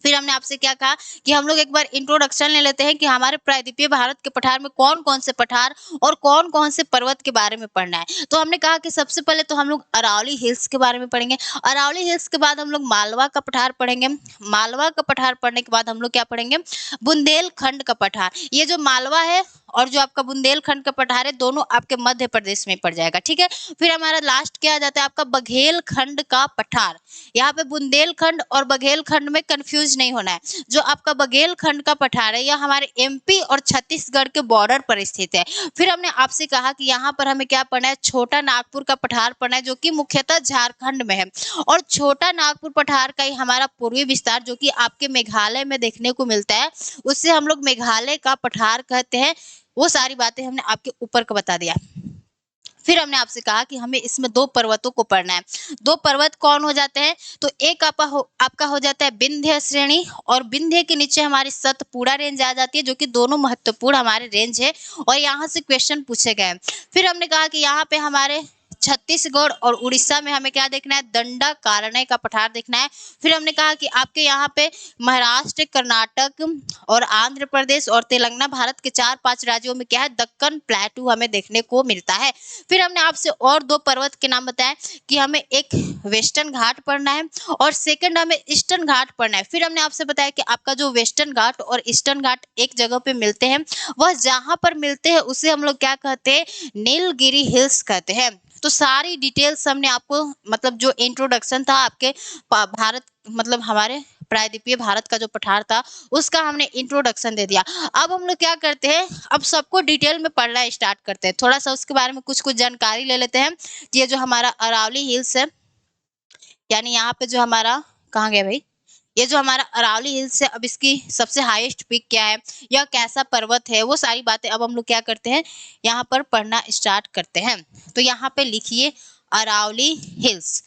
फिर हमने आपसे क्या कहा कि हम लोग एक बार इंट्रोडक्शन ले लेते हैं कि हमारे प्रायद्वीपीय भारत के पठार में कौन कौन से पठार और कौन कौन से पर्वत के बारे में पढ़ना है। तो हमने कहा कि सबसे पहले तो हम लोग अरावली हिल्स के बारे में पढ़ेंगे, अरावली हिल्स के बाद हम लोग मालवा का पठार पढ़ेंगे, मालवा का पठार पढ़ने के बाद हम लोग क्या पढ़ेंगे, बुंदेलखंड का पठार। ये जो मालवा है और जो आपका बुंदेलखंड का पठार है दोनों आपके मध्य प्रदेश में पड़ जाएगा। ठीक है, फिर हमारा लास्ट क्या आ जाता है आपका बघेलखंड का पठार। यहाँ पे बुंदेलखंड और बघेलखंड में कंफ्यूज नहीं होना है। जो आपका बघेलखंड का पठार है यह हमारे एमपी और छत्तीसगढ़ के बॉर्डर पर स्थित है। फिर हमने आपसे कहा कि यहाँ पर हमें क्या पढ़ना है, छोटा नागपुर का पठार पढ़ना है जो कि मुख्यतः झारखंड में है। और छोटा नागपुर पठार का ही हमारा पूर्वी विस्तार जो कि आपके मेघालय में देखने को मिलता है, उससे हम लोग मेघालय का पठार कहते हैं। वो सारी बातें हमने आपके ऊपर का बता दिया। फिर हमने आपसे कहा कि हमें इसमें दो पर्वतों को पढ़ना है। दो पर्वत कौन हो जाते हैं, तो एक आपका हो जाता है विंध्य श्रेणी, और विंध्य के नीचे हमारी सतपुड़ा रेंज आ जाती है जो कि दोनों महत्वपूर्ण हमारे रेंज है और यहाँ से क्वेश्चन पूछे गए हैं। फिर हमने कहा कि यहाँ पे हमारे छत्तीसगढ़ और उड़ीसा में हमें क्या देखना है, दंडाकारण्य का पठार देखना है। फिर हमने कहा कि आपके यहाँ पे महाराष्ट्र, कर्नाटक और आंध्र प्रदेश और तेलंगाना भारत के 4-5 राज्यों में क्या है, दक्कन प्लेटू हमें देखने को मिलता है। फिर हमने आपसे और दो पर्वत के नाम बताए कि हमें एक वेस्टर्न घाट पढ़ना है और सेकंड हमें ईस्टर्न घाट पढ़ना है। फिर हमने आपसे बताया कि आपका जो वेस्टर्न घाट और ईस्टर्न घाट एक जगह पे मिलते हैं, वह जहां पर मिलते हैं उसे हम लोग क्या कहते हैं, नीलगिरी हिल्स कहते हैं। तो सारी डिटेल्स हमने आपको मतलब जो इंट्रोडक्शन था आपके भारत मतलब हमारे प्रायद्वीपीय भारत का जो पठार था उसका हमने इंट्रोडक्शन दे दिया। अब हम लोग क्या करते हैं, अब सबको डिटेल में पढ़ना स्टार्ट करते हैं। थोड़ा सा उसके बारे में कुछ कुछ जानकारी ले लेते हैं। ये जो हमारा अरावली हिल्स है, यानी यहाँ पे जो हमारा, कहाँ गया भाई, ये जो हमारा अरावली हिल्स है, अब इसकी सबसे हाईएस्ट पीक क्या है, यह कैसा पर्वत है, वो सारी बातें अब हम लोग क्या करते हैं, यहाँ पर पढ़ना स्टार्ट करते हैं। तो यहाँ पे लिखिए अरावली हिल्स।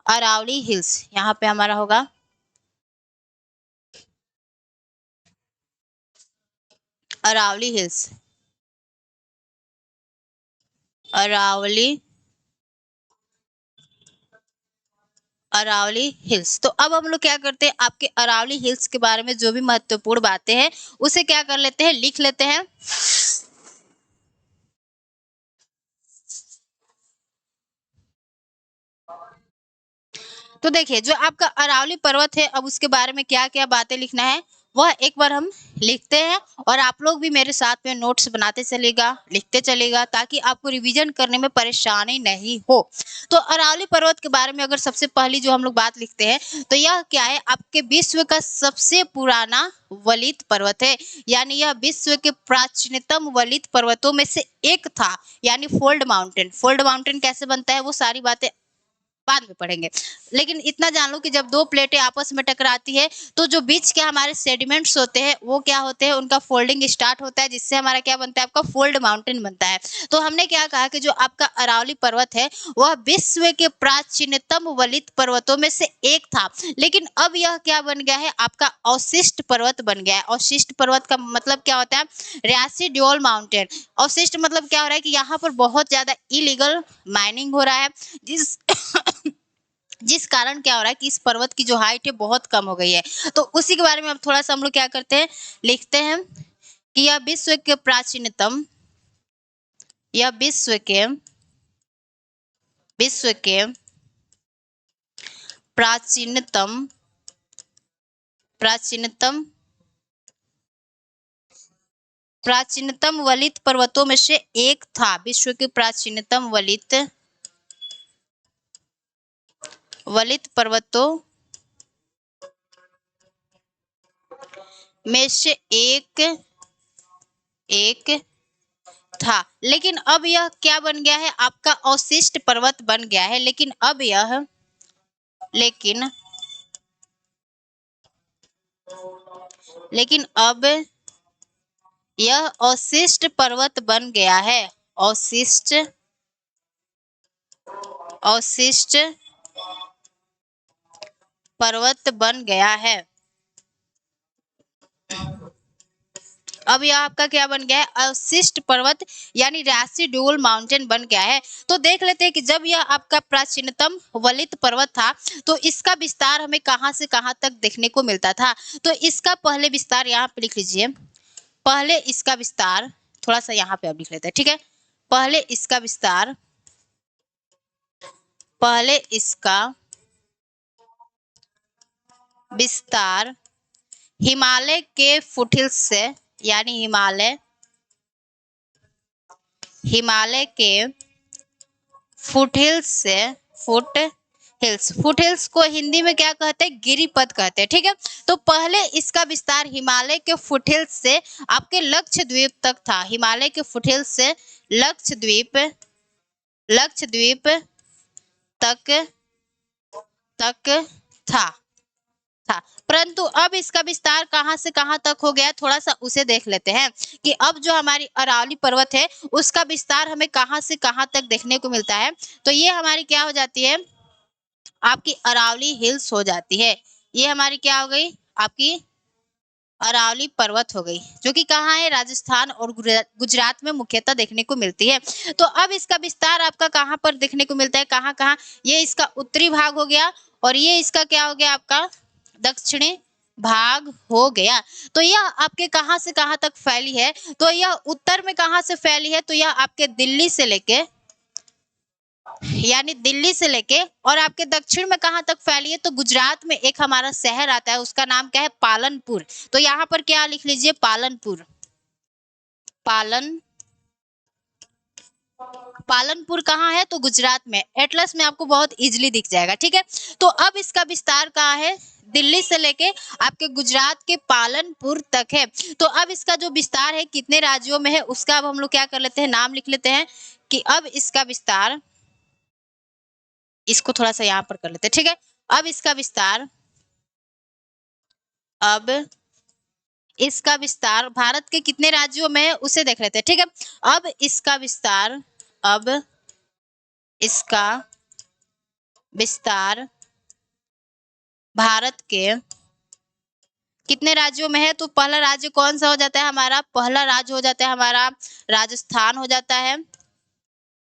अरावली हिल्स यहाँ पे हमारा होगा अरावली हिल्स। अरावली अरावली हिल्स। तो अब हम लोग क्या करते हैं, आपके अरावली हिल्स के बारे में जो भी महत्वपूर्ण बातें हैं उसे क्या कर लेते हैं, लिख लेते हैं। तो देखिए जो आपका अरावली पर्वत है, अब उसके बारे में क्या क्या बातें लिखना है वह एक बार हम लिखते हैं, और आप लोग भी मेरे साथ में नोट्स बनाते चलेगा, लिखते चलेगा, ताकि आपको रिवीजन करने में परेशानी नहीं हो। तो अरावली पर्वत के बारे में अगर सबसे पहली जो हम लोग बात लिखते हैं, तो यह क्या है, आपके विश्व का सबसे पुराना वलित पर्वत है। यानी यह विश्व के प्राचीनतम वलित पर्वतों में से एक था। यानी फोल्ड माउंटेन, फोल्ड माउंटेन कैसे बनता है वो सारी बातें बाद में पढ़ेंगे। लेकिन इतना जान लो कि जब दो प्लेटें आपस में टकराती है तो जो बीच के हमारे सेडिमेंट्स होते हैं वो क्या होते हैं, उनका फोल्डिंग स्टार्ट होता है, जिससे हमारा क्या बनता है, आपका फोल्ड माउंटेन बनता है। तो हमने क्या कहा कि जो आपका अरावली पर्वत है वह विश्व के प्राचीनतम वलित पर्वतों में से एक था। लेकिन अब यह क्या बन गया है, आपका अवशिष्ट पर्वत बन गया है। अवशिष्ट पर्वत का मतलब क्या होता है, रेसिडुअल माउंटेन। अवशिष्ट मतलब क्या हो रहा है कि यहाँ पर बहुत ज्यादा इलीगल माइनिंग हो रहा है, जिस जिस कारण क्या हो रहा है कि इस पर्वत की जो हाइट है बहुत कम हो गई है। तो उसी के बारे में अब थोड़ा सा हम लोग क्या करते हैं, लिखते हैं कि यह यह विश्व के प्राचीनतम प्राचीनतम प्राचीनतम वलित पर्वतों में से एक था। विश्व के प्राचीनतम वलित पर्वतों में से एक था। लेकिन अब यह क्या बन गया है, आपका अवशिष्ट पर्वत बन गया है। लेकिन अब यह अवशिष्ट पर्वत बन गया है। अवशिष्ट पर्वत बन गया है। अब यह आपका क्या बन गया है, अवशिष्ट पर्वत यानी रेसिडुअल माउंटेन बन गया है। तो देख लेते हैं कि जब यह आपका प्राचीनतम वलित पर्वत था तो इसका विस्तार हमें कहां से कहां तक देखने को मिलता था। तो इसका पहले विस्तार यहाँ पे लिख लीजिए। पहले इसका विस्तार थोड़ा सा यहाँ पे अब लिख लेते हैं, ठीक है। पहले इसका विस्तार हिमालय के फुटहिल्स से, यानी हिमालय के फुट हिल्स को हिंदी में क्या कहते हैं, गिरिपथ कहते हैं, ठीक है। तो पहले इसका विस्तार हिमालय के फुटहिल्स से आपके लक्षद्वीप तक था। हिमालय के फुटहिल्स से लक्षद्वीप तक तक था था परंतु अब इसका विस्तार कहां से कहां तक हो गया, थोड़ा सा उसे देख लेते हैं कि अब जो हमारी अरावली पर्वत है उसका विस्तार हमें कहां से कहां तक देखने को मिलता है। तो ये हमारी क्या हो जाती है, आपकी अरावली हिल्स हो जाती है। ये हमारी क्या हो गई, आपकी अरावली पर्वत हो गई, जो कि कहाँ है, राजस्थान और गुजरात में मुख्यतः देखने को मिलती है। तो अब इसका विस्तार आपका कहाँ पर देखने को मिलता है, कहाँ कहाँ, ये इसका उत्तरी भाग हो गया और ये इसका क्या हो गया, आपका दक्षिणी भाग हो गया। तो यह आपके कहाँ से कहाँ तक फैली है, तो यह उत्तर में कहाँ से फैली है, तो यह आपके दिल्ली से लेके और आपके दक्षिण में कहां तक फैली है, तो गुजरात में एक हमारा शहर आता है, उसका नाम क्या है, पालनपुर। तो यहाँ पर क्या लिख लीजिए, पालनपुर। पालनपुर कहाँ है, तो गुजरात में। एटलस में आपको बहुत इजीली दिख जाएगा, ठीक है। तो अब इसका विस्तार कहाँ है, दिल्ली से लेके आपके गुजरात के पालनपुर तक है। तो अब इसका जो विस्तार है कितने राज्यों में है, उसका अब हम लोग क्या कर लेते हैं, नाम लिख लेते हैं कि अब इसका विस्तार, इसको थोड़ा सा यहाँ पर कर लेते हैं, ठीक है। अब इसका विस्तार भारत के कितने राज्यों में है उसे देख लेते हैं, ठीक है। अब इसका विस्तार भारत के कितने राज्यों में है, तो पहला राज्य कौन सा हो जाता है हमारा, पहला राज्य हो जाता है हमारा राजस्थान हो जाता है,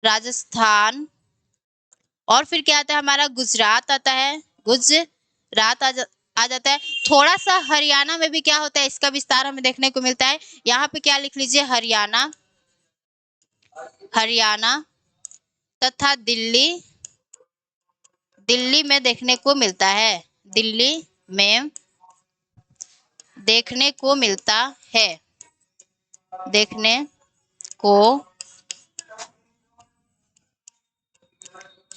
राजस्थान। और फिर क्या आता है हमारा, गुजरात आता है, गुजरात आ जाता है। थोड़ा सा हरियाणा में भी क्या होता है, इसका विस्तार हमें देखने को मिलता है। यहाँ पे क्या लिख लीजिए, हरियाणा तथा दिल्ली में देखने को मिलता है, दिल्ली में देखने को मिलता है, देखने को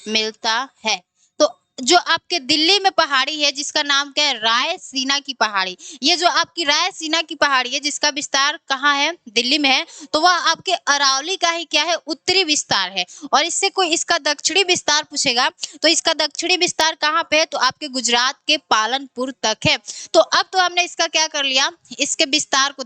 मिलता है। तो जो आपके दिल्ली में पहाड़ी है जिसका नाम क्या है, रायसीना की पहाड़ी, ये जो आपकी रायसीना की पहाड़ी है जिसका विस्तार कहाँ है, दिल्ली में है, तो वह आपके अरावली का ही क्या है, उत्तरी विस्तार है। और इससे कोई इसका दक्षिणी विस्तार पूछेगा तो इसका दक्षिणी विस्तार कहाँ पे है, तो आपके गुजरात के पालनपुर तक है। तो अब तो हमने इसका क्या कर लिया, इसके विस्तार को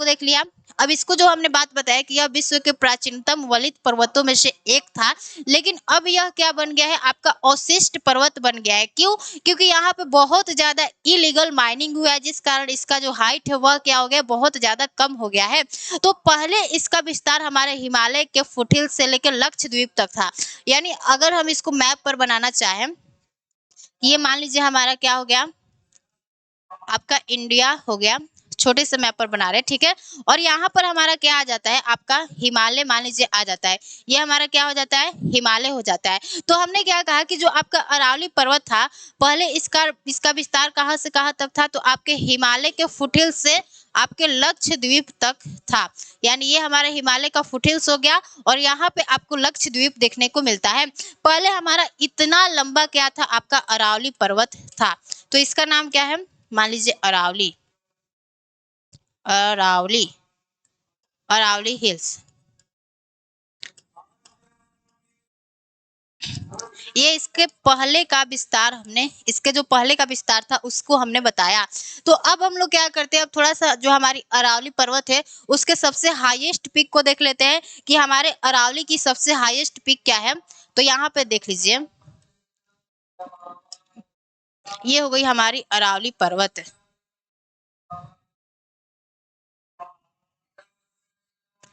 देख लिया। अब इसको जो हमने बात बताया कि यह विश्व के प्राचीनतम वलित पर्वतों में से एक था, लेकिन अब यह क्या बन गया है, आपका अवशिष्ट पर्वत बन गया है। क्यों, क्योंकि यहाँ पे बहुत ज्यादा इलीगल माइनिंग हुआ है, जिस कारण इसका जो हाइट है वह क्या हो गया, बहुत ज्यादा कम हो गया है। तो पहले इसका विस्तार हमारे हिमालय के फुटहिल से लेकर लक्षद्वीप तक था। यानी अगर हम इसको मैप पर बनाना चाहें, ये मान लीजिए हमारा क्या हो गया, आपका इंडिया हो गया, छोटे से मैप पर बना रहे हैं, ठीक है। और यहाँ पर हमारा क्या आ जाता है, आपका हिमालय मान लीजिए आ जाता है, ये हमारा क्या हो जाता है, हिमालय हो जाता है। तो हमने क्या कहा कि जो आपका अरावली पर्वत था, पहले इसका विस्तार कहाँ से कहाँ तक था, तो आपके हिमालय के फुटहिल से आपके लक्षद्वीप तक था। यानी ये हमारे हिमालय का फुटहिल्स हो गया और यहाँ पे आपको लक्षद्वीप देखने को मिलता है। पहले हमारा इतना लंबा क्या था, आपका अरावली पर्वत था। तो इसका नाम क्या है, मान लीजिए अरावली हिल्स। ये इसके पहले का विस्तार इसके जो पहले का विस्तार था उसको हमने बताया। तो अब हम लोग क्या करते हैं, अब थोड़ा सा जो हमारी अरावली पर्वत है उसके सबसे हाईएस्ट पीक को देख लेते हैं कि हमारे अरावली की सबसे हाईएस्ट पीक क्या है। तो यहाँ पे देख लीजिए, ये हो गई हमारी अरावली पर्वत।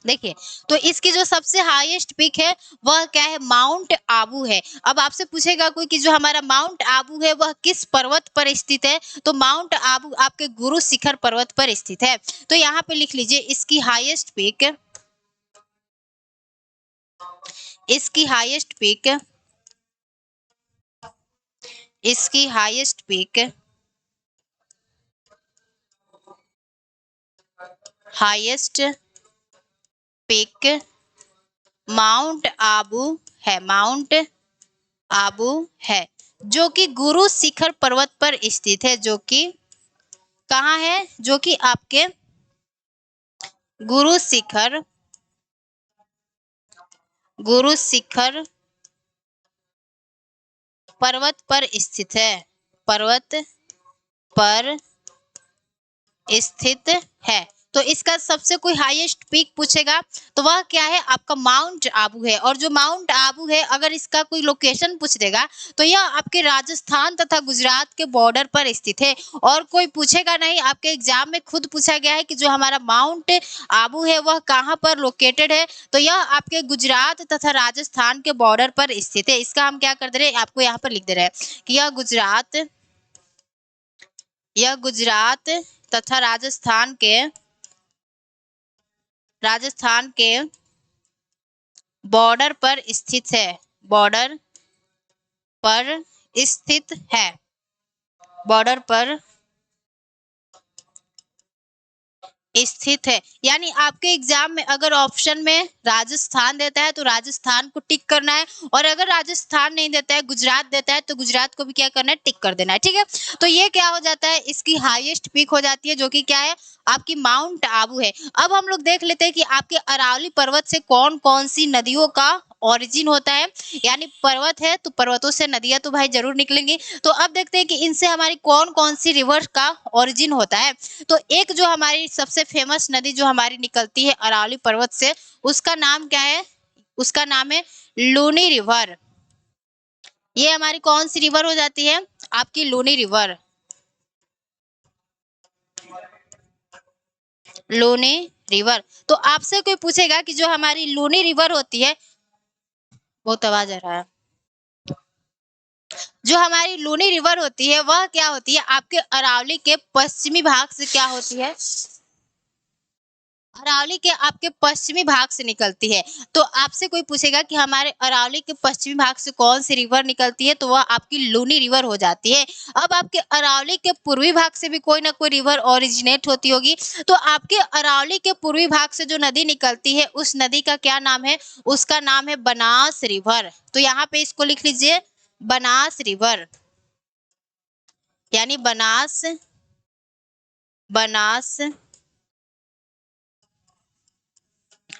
देखिए, तो इसकी जो सबसे हाईएस्ट पीक है वह क्या है, माउंट आबू है। अब आपसे पूछेगा कोई कि जो हमारा माउंट आबू है वह किस पर्वत पर स्थित है, तो माउंट आबू आपके गुरु शिखर पर्वत पर स्थित है। तो यहाँ पे लिख लीजिए इसकी हाईएस्ट पीक, इसकी highest peak highest peak mount Abu है, माउंट आबू है, जो कि गुरु शिखर पर्वत पर स्थित है, जो कि कहाँ है, जो कि आपके गुरु शिखर पर्वत पर स्थित है, पर्वत पर स्थित है। तो इसका सबसे कोई हाईएस्ट पीक पूछेगा तो वह क्या है, आपका माउंट आबू है। और जो माउंट आबू है, अगर इसका कोई लोकेशन पूछ देगा तो यह आपके राजस्थान तथा गुजरात के बॉर्डर पर स्थित है। और कोई पूछेगा नहीं, आपके एग्जाम में खुद पूछा गया है कि जो हमारा माउंट आबू है वह कहाँ पर लोकेटेड है, तो यह आपके गुजरात तथा राजस्थान के बॉर्डर पर स्थित है। इसका हम क्या कर दे रहे हैं, आपको यहाँ पर लिख दे रहे हैं कि यह गुजरात तथा राजस्थान के बॉर्डर पर स्थित है, बॉर्डर पर स्थित है, बॉर्डर पर स्थित है। यानी आपके एग्जाम में अगर ऑप्शन में राजस्थान देता है तो राजस्थान को टिक करना है, और अगर राजस्थान नहीं देता है, गुजरात देता है, तो गुजरात को भी क्या करना है, टिक कर देना है। ठीक है, तो ये क्या हो जाता है, इसकी हाईएस्ट पीक हो जाती है, जो कि क्या है, आपकी माउंट आबू है। अब हम लोग देख लेते हैं कि आपके अरावली पर्वत से कौन कौन सी नदियों का ओरिजिन होता है। यानी पर्वत है तो पर्वतों से नदियां तो भाई जरूर निकलेंगी। तो अब देखते हैं कि इनसे हमारी कौन कौन सी रिवर का ओरिजिन होता है। तो एक जो हमारी सबसे फेमस नदी जो हमारी निकलती है अरावली पर्वत से, उसका नाम क्या है, उसका नाम है लूनी रिवर। ये हमारी कौन सी रिवर हो जाती है, आपकी लूनी रिवर, लूनी रिवर। तो आपसे कोई पूछेगा कि जो हमारी लूनी रिवर होती है, बहुत आवाज आ रहा है, जो हमारी लूनी रिवर होती है वह क्या होती है, आपके अरावली के पश्चिमी भाग से क्या होती है, अरावली के आपके पश्चिमी भाग से निकलती है। तो आपसे कोई पूछेगा कि हमारे अरावली के पश्चिमी भाग से कौन सी रिवर निकलती है, तो वह आपकी लूनी रिवर हो जाती है। अब आपके अरावली के पूर्वी भाग से भी कोई ना कोई रिवर ओरिजिनेट होती होगी। तो आपके अरावली के पूर्वी भाग से जो नदी निकलती है उस नदी का क्या नाम है, उसका नाम है बनास रिवर। तो यहाँ पे इसको लिख लीजिए, बनास रिवर, यानी बनास बनास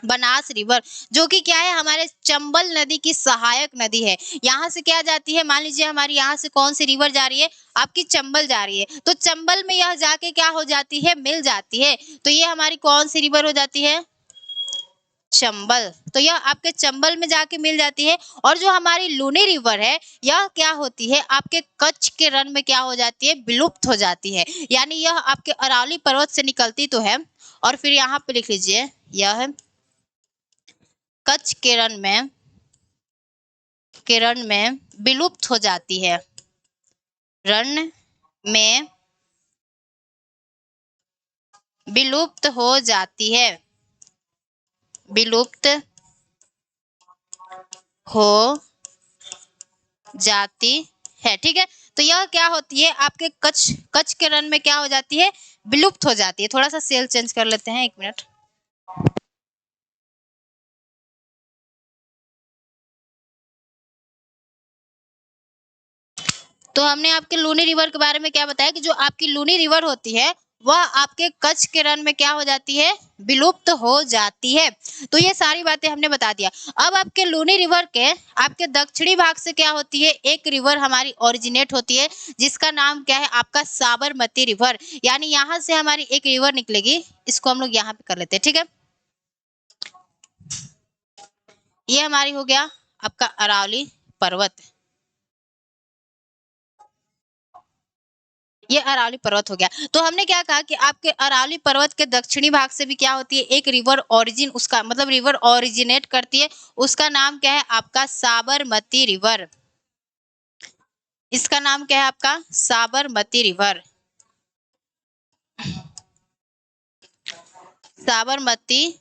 बनास रिवर, जो कि क्या है, हमारे चंबल नदी की सहायक नदी है। यहाँ से क्या जाती है, मान लीजिए हमारी यहाँ से कौन सी रिवर जा रही है, आपकी चंबल जा रही है, तो चंबल में यह जाके क्या हो जाती है, मिल जाती है। तो ये हमारी कौन सी रिवर हो जाती है, चंबल। तो यह आपके चंबल में जाके मिल जाती है। और जो हमारी लूनी रिवर है, यह क्या होती है, आपके कच्छ के रण में क्या हो जाती है, विलुप्त हो जाती है। यानी यह आपके अरावली पर्वत से निकलती तो है, और फिर यहाँ पे लिख लीजिए, यह कच्छ के रण में विलुप्त हो जाती है, रण में विलुप्त हो जाती है, विलुप्त हो जाती है। ठीक है, तो यह क्या होती है, आपके कच्छ के रण में क्या हो जाती है, विलुप्त हो जाती है। थोड़ा सा सेल चेंज कर लेते हैं, 1 मिनट। तो हमने आपके लूनी रिवर के बारे में क्या बताया कि जो आपकी लूनी रिवर होती है वह आपके कच्छ के रण में क्या हो जाती है, विलुप्त हो जाती है। तो ये सारी बातें हमने बता दिया। अब आपके लूनी रिवर के आपके दक्षिणी भाग से क्या होती है, एक रिवर हमारी ओरिजिनेट होती है, जिसका नाम क्या है, आपका साबरमती रिवर। यानी यहाँ से हमारी एक रिवर निकलेगी, इसको हम लोग यहाँ पे कर लेते हैं। ठीक है, ये हमारी हो गया आपका अरावली पर्वत, ये अरावली पर्वत हो गया। तो हमने क्या कहा कि आपके अरावली पर्वत के दक्षिणी भाग से भी क्या होती है, एक रिवर ओरिजिन, उसका मतलब रिवर ओरिजिनेट करती है, उसका नाम क्या है, आपका साबरमती रिवर। इसका नाम क्या है, आपका साबरमती रिवर, साबरमती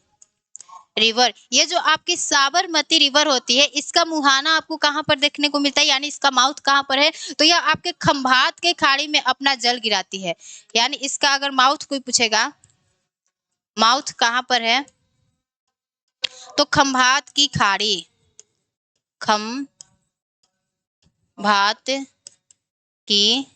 रिवर। ये जो आपकी साबरमती रिवर होती है, इसका मुहाना आपको कहाँ पर देखने को मिलता है, यानी इसका माउथ कहाँ पर है, तो यह आपके खंभात के खाड़ी में अपना जल गिराती है। यानी इसका अगर माउथ कोई पूछेगा, माउथ कहाँ पर है, तो खंभात की खाड़ी, खंभात की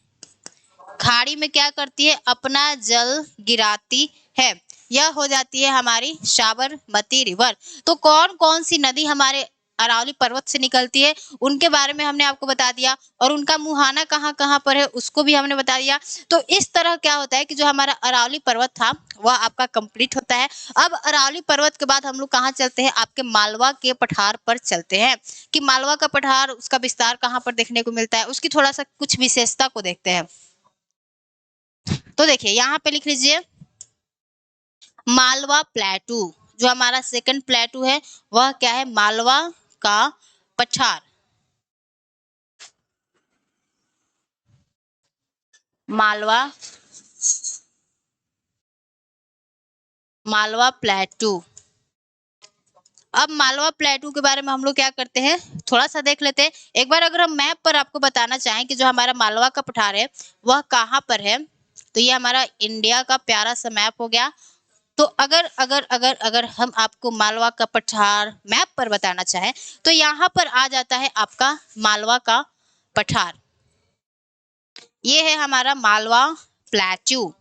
खाड़ी में क्या करती है, अपना जल गिराती है। यह हो जाती है हमारी साबरमती रिवर। तो कौन कौन सी नदी हमारे अरावली पर्वत से निकलती है उनके बारे में हमने आपको बता दिया, और उनका मुहाना कहाँ कहाँ पर है उसको भी हमने बता दिया। तो इस तरह क्या होता है कि जो हमारा अरावली पर्वत था वह आपका कंप्लीट होता है। अब अरावली पर्वत के बाद हम लोग कहाँ चलते हैं, आपके मालवा के पठार पर चलते हैं कि मालवा का पठार, उसका विस्तार कहाँ पर देखने को मिलता है, उसकी थोड़ा सा कुछ विशेषता को देखते हैं। तो देखिए यहाँ पे लिख लीजिए मालवा प्लेटू। जो हमारा सेकंड प्लेटू है वह क्या है, मालवा का पठार। मालवा प्लेटू। अब मालवा प्लेटू के बारे में हम लोग क्या करते हैं, थोड़ा सा देख लेते हैं एक बार। अगर हम मैप पर आपको बताना चाहें कि जो हमारा मालवा का पठार है वह कहाँ पर है, तो ये हमारा इंडिया का प्यारा सा मैप हो गया। तो अगर अगर अगर अगर हम आपको मालवा का पठार मैप पर बताना चाहें तो यहाँ पर आ जाता है आपका मालवा का पठार। ये है हमारा मालवा प्लेटू।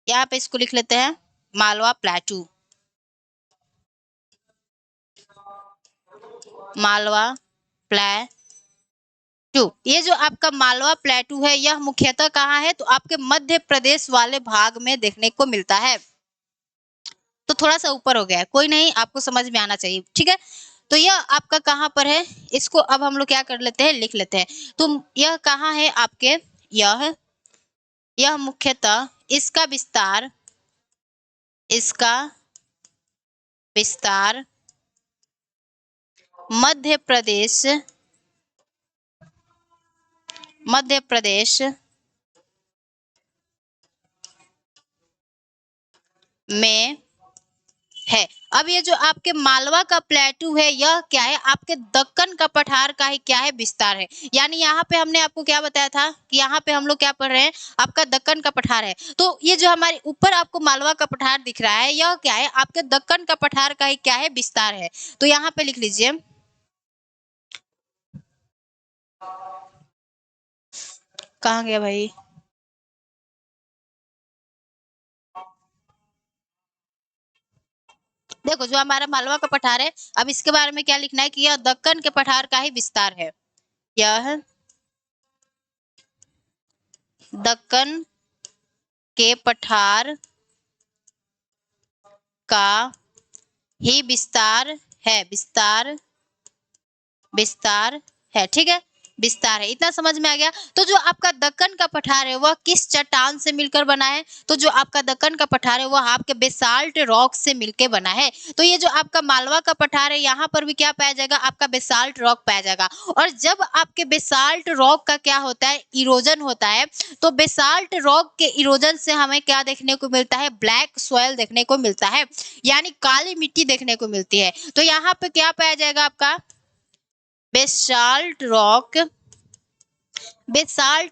यहाँ पे इसको लिख लेते हैं मालवा प्लेटू। मालवा प्लेटू, ये जो आपका मालवा प्लेटू है यह मुख्यतः कहाँ है, तो आपके मध्य प्रदेश वाले भाग में देखने को मिलता है। तो थोड़ा सा ऊपर हो गया है, कोई नहीं, आपको समझ में आना चाहिए, ठीक है। तो यह आपका कहाँ पर है, इसको अब हम लोग क्या कर लेते हैं, लिख लेते हैं। तो यह कहाँ है आपके, यह मुख्यतः इसका विस्तार मध्य प्रदेश में है। अब ये जो आपके मालवा का प्लेटू है यह क्या है, आपके दक्कन का पठार का ही क्या है, विस्तार है। यानी यहाँ पे हमने आपको क्या बताया था कि यहाँ पे हम लोग क्या पढ़ रहे हैं, आपका दक्कन का पठार है। तो ये जो हमारे ऊपर आपको मालवा का पठार दिख रहा है यह क्या है, आपके दक्कन का पठार का ही क्या है, विस्तार है। तो यहाँ पे लिख लीजिए कहाँ गया भाई, देखो जो हमारा मालवा का पठार है, अब इसके बारे में क्या लिखना है कि यह दक्कन के पठार का ही विस्तार है। यह दक्कन के पठार का ही विस्तार है, ठीक है, विस्तार है। इतना समझ में आ गया। तो जो आपका दक्कन का पठार है वह किस चट्टान से मिलकर बना है, तो जो आपका दक्कन का पठार है वह आपके बेसाल्ट रॉक से मिलकर बना है। तो ये जो आपका मालवा का पठार है यहाँ पर भी क्या पाया जाएगा, आपका बेसाल्ट रॉक पाया जाएगा। और जब आपके बेसाल्ट रॉक का क्या होता है, इरोजन होता है, तो बेसाल्ट रॉक के इरोजन से हमें क्या देखने को मिलता है, ब्लैक सॉइल देखने को मिलता है, यानी काली मिट्टी देखने को मिलती है। तो यहाँ पे क्या पाया जाएगा, आपका बेसाल्ट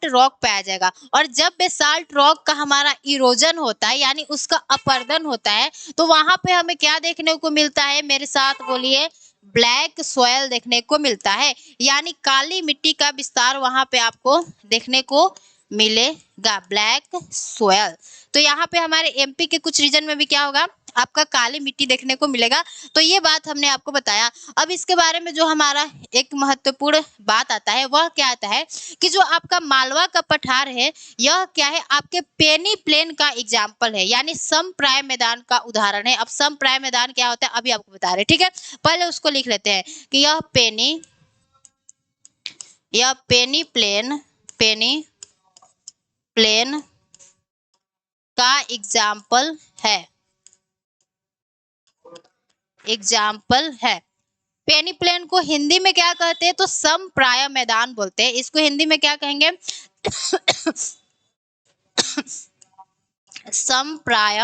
रॉक पाया जाएगा। और जब बेसाल्ट रॉक का हमारा इरोजन होता है यानी उसका अपरदन होता है, तो वहां पे हमें क्या देखने को मिलता है, मेरे साथ बोलिए, ब्लैक सॉयल देखने को मिलता है, यानी काली मिट्टी का विस्तार वहां पे आपको देखने को मिलेगा, ब्लैक सॉयल। तो यहाँ पे हमारे एमपी के कुछ रीजन में भी क्या होगा, आपका काली मिट्टी देखने को मिलेगा। तो ये बात हमने आपको बताया। अब इसके बारे में जो हमारा एक महत्वपूर्ण बात आता है वह क्या आता है कि जो आपका मालवा का पठार है यह क्या है, आपके पेनी प्लेन का एग्जाम्पल है, यानी समप्राय मैदान का उदाहरण है। अब समप्राय मैदान क्या होता है अभी आपको बता रहे, ठीक है। पहले उसको लिख लेते हैं कि यह पेनी प्लेन का एग्जाम्पल है। पेनी प्लेन को हिंदी में क्या कहते हैं, तो समप्राय मैदान बोलते हैं। इसको हिंदी में क्या कहेंगे, समप्राय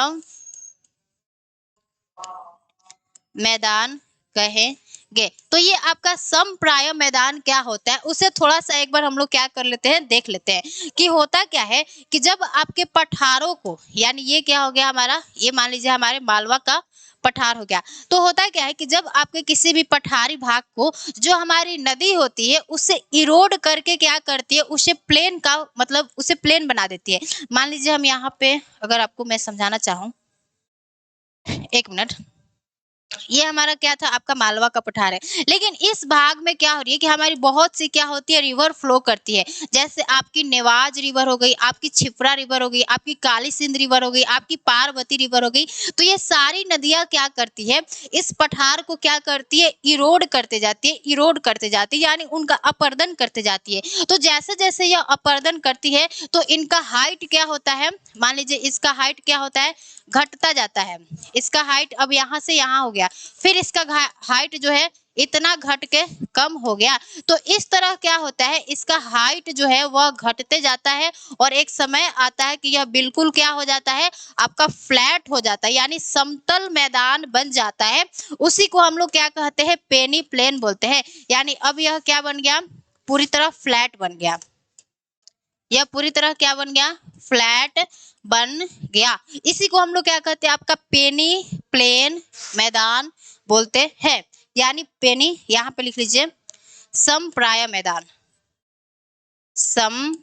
मैदान कहेंगे। तो ये आपका समप्राय मैदान क्या होता है उसे थोड़ा सा एक बार हम लोग क्या कर लेते हैं, देख लेते हैं कि होता क्या है कि जब आपके पठारों को, यानी ये क्या हो गया हमारा, ये मान लीजिए हमारे मालवा का पठार हो गया। तो होता क्या है कि जब आपके किसी भी पठारी भाग को जो हमारी नदी होती है उससे इरोड करके क्या करती है, उसे प्लेन का मतलब उसे प्लेन बना देती है। मान लीजिए हम यहाँ पे अगर आपको मैं समझाना चाहूँ, एक मिनट, ये हमारा क्या था, आपका मालवा का पठार है। लेकिन इस भाग में क्या हो रही है कि हमारी बहुत सी क्या होती है, रिवर फ्लो करती है। जैसे आपकी नेवाज रिवर हो गई, आपकी छिपरा रिवर हो गई, आपकी काली सिंध रिवर हो गई, आपकी पार्वती रिवर हो गई। तो ये सारी नदियां क्या करती है, इस पठार को क्या करती है, इरोड करते जाती है, इरोड करते जाती है, यानी उनका अपर्दन करते जाती है। तो जैसे जैसे यह अपर्दन करती है तो इनका हाइट क्या होता है, मान लीजिए इसका हाइट क्या होता है, घटता जाता है। इसका हाइट अब यहाँ से यहाँ हो गया, फिर इसका हाइट जो है इतना घट के कम हो गया। तो इस तरह क्या होता है, इसका हाइट जो है वह घटते जाता है और एक समय आता है कि यह बिल्कुल क्या हो जाता है, आपका फ्लैट हो जाता है, यानी समतल मैदान बन जाता है। उसी को हम लोग क्या कहते हैं, पेनी प्लेन बोलते हैं। यानी अब यह क्या बन गया, पूरी तरह फ्लैट बन गया। यह पूरी तरह क्या बन गया, फ्लैट बन गया। इसी को हम लोग क्या कहते हैं, आपका पेनी प्लेन मैदान बोलते हैं। यानी पेनी यहाँ पे लिख लीजिए, समप्राय मैदान, समप्राय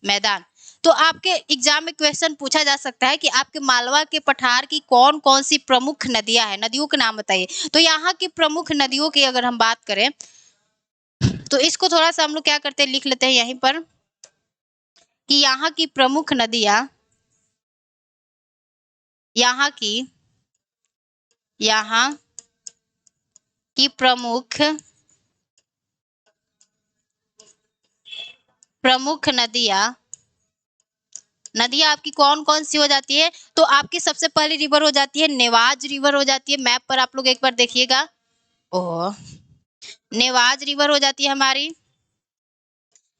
मैदान। तो आपके एग्जाम में क्वेश्चन पूछा जा सकता है कि आपके मालवा के पठार की कौन कौन सी प्रमुख नदियां हैं, नदियों के नाम बताइए। तो यहाँ की प्रमुख नदियों की अगर हम बात करें तो इसको थोड़ा सा हम लोग क्या करते हैं, लिख लेते हैं यहीं पर कि यहाँ की प्रमुख नदियां, यहाँ की प्रमुख नदियां आपकी कौन कौन सी हो जाती है। तो आपकी सबसे पहली रिवर हो जाती है नेवाज रिवर हो जाती है। मैप पर आप लोग एक बार देखिएगा, ओह, नेवाज रिवर हो जाती है हमारी,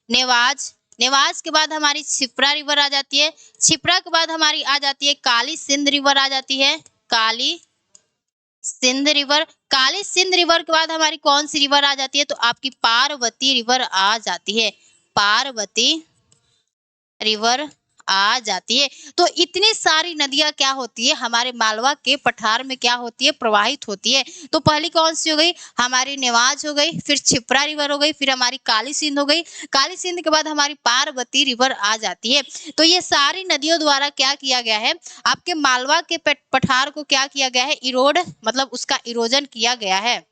नेवाज। नेवाज के बाद हमारी छिपरा रिवर आ जाती है। छिपरा के बाद हमारी आ जाती है काली सिंध रिवर आ जाती है, काली सिंध रिवर। काली सिंध रिवर के बाद हमारी कौन सी रिवर आ जाती है, तो आपकी पार्वती रिवर आ जाती है, पार्वती रिवर आ जाती है। तो इतनी सारी नदियां क्या होती है, हमारे मालवा के पठार में क्या होती है, प्रवाहित होती है। तो पहली कौन सी हो गई, हमारी नेवाज हो गई, फिर छिपरा रिवर हो गई, फिर हमारी काली सिंध हो गई। काली सिंध के बाद हमारी पार्वती रिवर आ जाती है। तो ये सारी नदियों द्वारा क्या किया गया है, आपके मालवा के पठार को क्या किया गया है, इरोड मतलब उसका इरोजन किया गया है।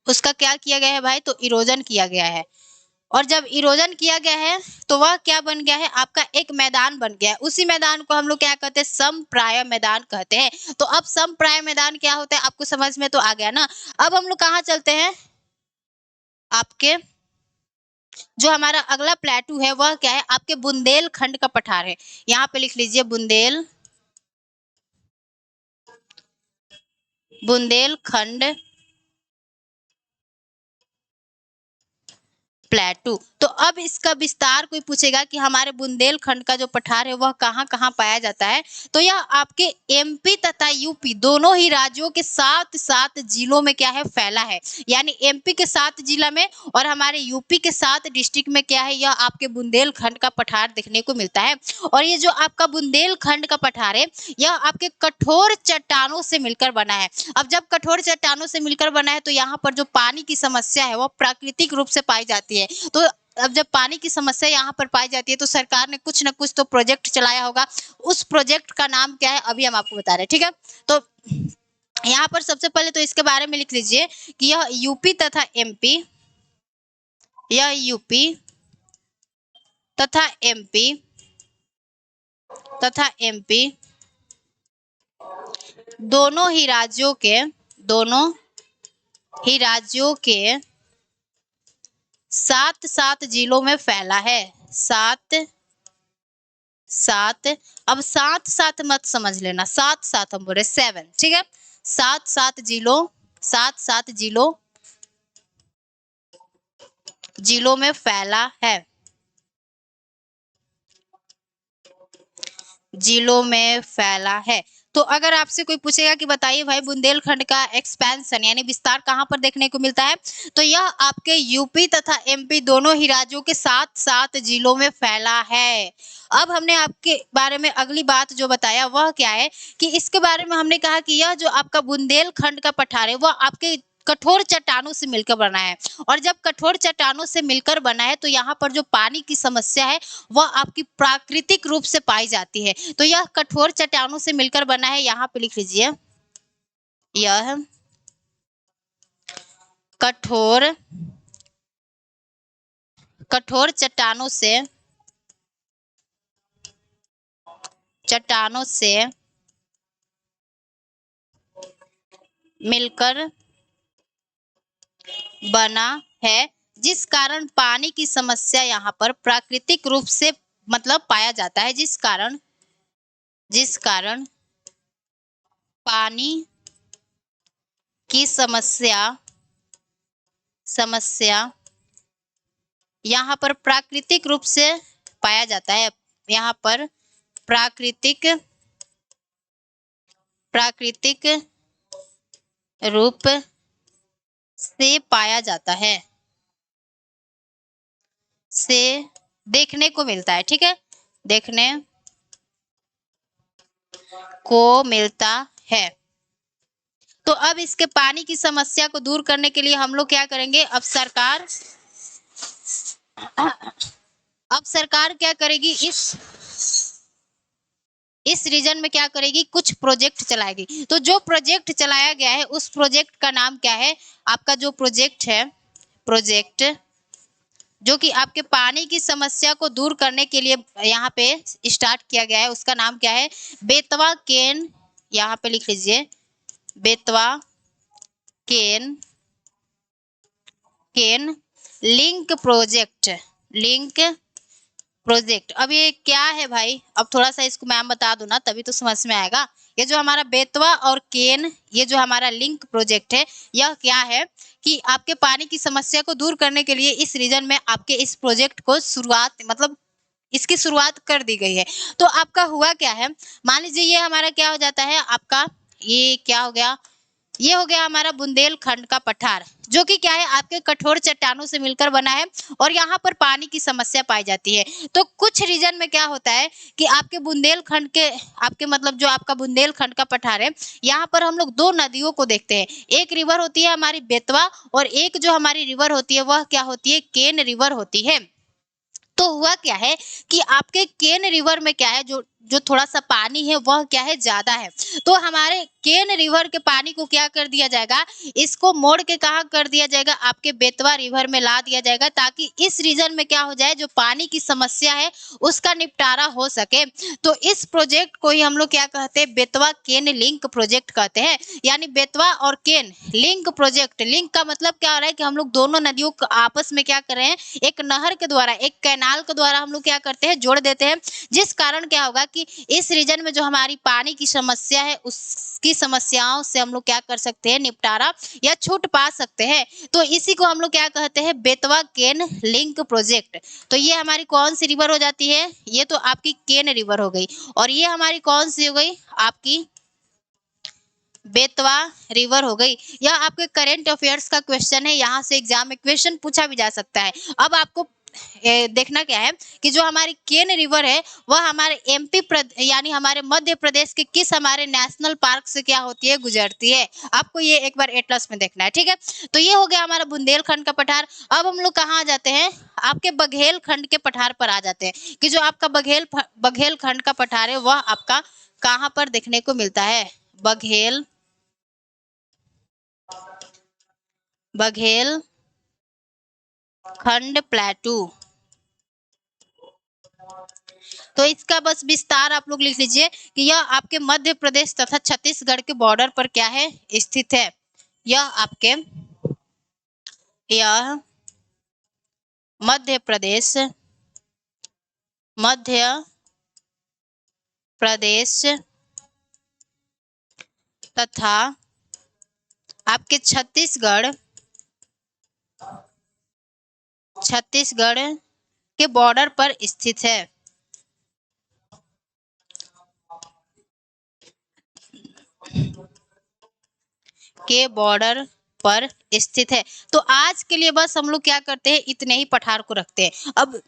उसका क्या किया गया है भाई, तो इरोजन किया गया है। और जब इरोजन किया गया है तो वह क्या बन गया है, आपका एक मैदान बन गया है। उसी मैदान को हम लोग क्या कहते हैं, समप्राय मैदान कहते हैं। तो अब समप्राय मैदान क्या होता है आपको समझ में तो आ गया ना। अब हम लोग कहाँ चलते हैं, आपके जो हमारा अगला प्लेटू है वह क्या है, आपके बुंदेलखंड का पठार है। यहाँ पे लिख लीजिए बुंदेलखंड प्लेटू। तो अब इसका विस्तार कोई पूछेगा कि हमारे बुंदेलखंड का जो पठार है वह कहाँ कहाँ पाया जाता है, तो यह आपके एमपी तथा यूपी दोनों ही राज्यों के 7 जिलों में क्या है, फैला है। यानी एमपी के 7 जिला में और हमारे यूपी के 7 डिस्ट्रिक्ट में क्या है, यह आपके बुंदेलखंड का पठार देखने को मिलता है। और ये जो आपका बुंदेलखंड का पठार है यह आपके कठोर चट्टानों से मिलकर बना है। अब जब कठोर चट्टानों से मिलकर बना है तो यहाँ पर जो पानी की समस्या है वह प्राकृतिक रूप से पाई जाती है। तो अब जब पानी की समस्या यहाँ पर पाई जाती है तो सरकार ने कुछ ना कुछ तो प्रोजेक्ट चलाया होगा। उस प्रोजेक्ट का नाम क्या है अभी हम आपको बता रहे हैं, ठीक है। तो यहाँ पर सबसे पहले तो इसके बारे में लिख लीजिए कि यह यूपी तथा एमपी, यह यूपी तथा एमपी दोनों ही राज्यों के 7 जिलों में फैला है। 7 अब 7 मत समझ लेना, 7 हम बोल रहे 7, ठीक है। 7 जिलों में फैला है, जिलों में फैला है। तो अगर आपसे कोई पूछेगा कि बताइए भाई बुंदेलखंड का एक्सपेंशन यानी विस्तार कहाँ पर देखने को मिलता है, तो यह आपके यूपी तथा एमपी दोनों ही राज्यों के 7 जिलों में फैला है। अब हमने आपके बारे में अगली बात जो बताया वह क्या है कि इसके बारे में हमने कहा कि यह जो आपका बुंदेलखंड का पठार है वह आपके कठोर चट्टानों से मिलकर बना है, और जब कठोर चट्टानों से मिलकर बना है तो यहाँ पर जो पानी की समस्या है वह आपकी प्राकृतिक रूप से पाई जाती है। तो यह कठोर चट्टानों से मिलकर बना है, यहाँ पे लिख लीजिए यह कठोर कठोर चट्टानों से मिलकर बना है, जिस कारण पानी की समस्या यहाँ पर प्राकृतिक रूप से मतलब पाया जाता है, जिस कारण पानी की समस्या यहाँ पर प्राकृतिक रूप से पाया जाता है। यहाँ पर प्राकृतिक रूप से पाया जाता है, से देखने को मिलता है। ठीक है, देखने को मिलता है। तो अब इसके पानी की समस्या को दूर करने के लिए हम लोग क्या करेंगे, अब सरकार क्या करेगी, इस रीजन में क्या करेगी, कुछ प्रोजेक्ट चलाएगी। तो जो प्रोजेक्ट चलाया गया है उस प्रोजेक्ट का नाम क्या है, आपका जो प्रोजेक्ट जो कि आपके पानी की समस्या को दूर करने के लिए यहाँ पे स्टार्ट किया गया है, उसका नाम क्या है, बेतवा केन, यहाँ पे लिख लीजिए बेतवा केन लिंक प्रोजेक्ट। अब ये क्या है भाई, अब थोड़ा सा इसको मैम बता दूं ना तभी तो समझ में आएगा। ये जो हमारा बेतवा और केन, ये जो हमारा लिंक प्रोजेक्ट है, यह क्या है कि आपके पानी की समस्या को दूर करने के लिए इस रीजन में आपके इस प्रोजेक्ट को इसकी शुरुआत कर दी गई है। तो आपका हुआ क्या है, मान लीजिए ये हमारा क्या हो जाता है, आपका ये क्या हो गया, ये हो गया हमारा बुंदेलखंड का पठार, जो कि क्या है आपके कठोर चट्टानों से मिलकर बना है और यहाँ पर पानी की समस्या पाई जाती है। तो कुछ रीजन में क्या होता है कि आपके बुंदेलखंड के आपके मतलब जो आपका बुंदेलखंड का पठार है, यहाँ पर हम लोग दो नदियों को देखते हैं। एक रिवर होती है हमारी बेतवा और एक जो हमारी रिवर होती है वह क्या होती है, केन रिवर होती है। तो हुआ क्या है कि आपके केन रिवर में क्या है, जो जो थोड़ा सा पानी है वह क्या है, ज्यादा है। तो हमारे केन रिवर के पानी को क्या कर दिया जाएगा, इसको मोड़ के कहा कर दिया जाएगा, आपके बेतवा रिवर में ला दिया जाएगा, ताकि इस रीजन में क्या हो जाए, जो पानी की समस्या है उसका निपटारा हो सके। तो इस प्रोजेक्ट को ही हम लोग क्या कहते हैं, बेतवा केन लिंक प्रोजेक्ट कहते हैं। यानी बेतवा और केन लिंक प्रोजेक्ट, लिंक का मतलब क्या हो रहा है कि हम लोग दोनों नदियों को आपस में क्या कर रहे हैं, एक नहर के द्वारा, एक कैनाल के द्वारा हम लोग क्या करते हैं, जोड़ देते हैं। जिस कारण क्या होगा कि इस रीजन में जो हमारी पानी की समस्या है उसकी समस्याओं से हम लोग क्या कर सकते हैं, निपटारा या छूट पा सकते हैं। तो इसी को हम लोग क्या कहते हैं, बेतवा केन लिंक प्रोजेक्ट। तो ये हमारी कौन सी रिवर हो जाती है, ये तो आपकी केन रिवर हो गई, और ये हमारी कौन सी हो गई, आपकी बेतवा रिवर हो गई। यह आपके करंट अफेयर्स का क्वेश्चन है, यहाँ से एग्जाम में क्वेश्चन पूछा भी जा सकता है। अब आपको देखना क्या है कि जो हमारी केन रिवर है वह हमारे एमपी यानी हमारे मध्य प्रदेश के किस हमारे नेशनल पार्क से क्या होती है, गुजरती है। आपको ये एक बार एटलस में देखना है, ठीक है। तो ये हो गया हमारा बुंदेलखंड का पठार। अब हम लोग कहाँ आ जाते हैं, आपके बघेलखंड के पठार पर आ जाते हैं कि जो आपका बघेलखंड का पठार है वह आपका कहाँ पर देखने को मिलता है, बघेलखंड प्लेटू। तो इसका बस विस्तार आप लोग लिख लीजिए कि यह आपके मध्य प्रदेश तथा छत्तीसगढ़ के बॉर्डर पर क्या है, स्थित है। यह मध्य प्रदेश तथा आपके छत्तीसगढ़ के बॉर्डर पर स्थित है। के बॉर्डर पर स्थित है। तो आज के लिए बस हम लोग क्या करते हैं, इतने ही पठार को रखते हैं। अब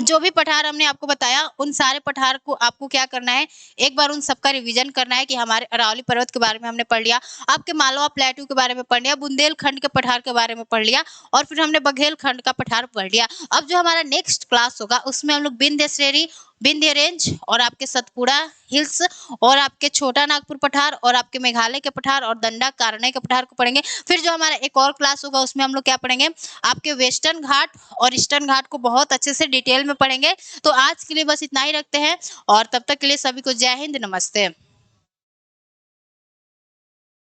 जो भी पठार हमने आपको बताया, उन सारे पठार को आपको क्या करना है, एक बार उन सबका रिवीजन करना है कि हमारे अरावली पर्वत के बारे में हमने पढ़ लिया, आपके मालवा प्लेटू के बारे में पढ़ लिया, बुंदेलखंड के पठार के बारे में पढ़ लिया, और फिर हमने बघेलखंड का पठार पढ़ लिया। अब जो हमारा नेक्स्ट क्लास होगा उसमें हम लोग विंध्य श्रेणी, विंध्य रेंज और आपके सतपुड़ा हिल्स और आपके छोटा नागपुर पठार और आपके मेघालय के पठार और दंडा कारण्य के पठार को पढ़ेंगे। फिर जो हमारा एक और क्लास होगा उसमें हम लोग क्या पढ़ेंगे, आपके वेस्टर्न घाट और ईस्टर्न घाट को बहुत अच्छे से डिटेल में पढ़ेंगे। तो आज के लिए बस इतना ही रखते हैं, और तब तक के लिए सभी को जय हिंद, नमस्ते।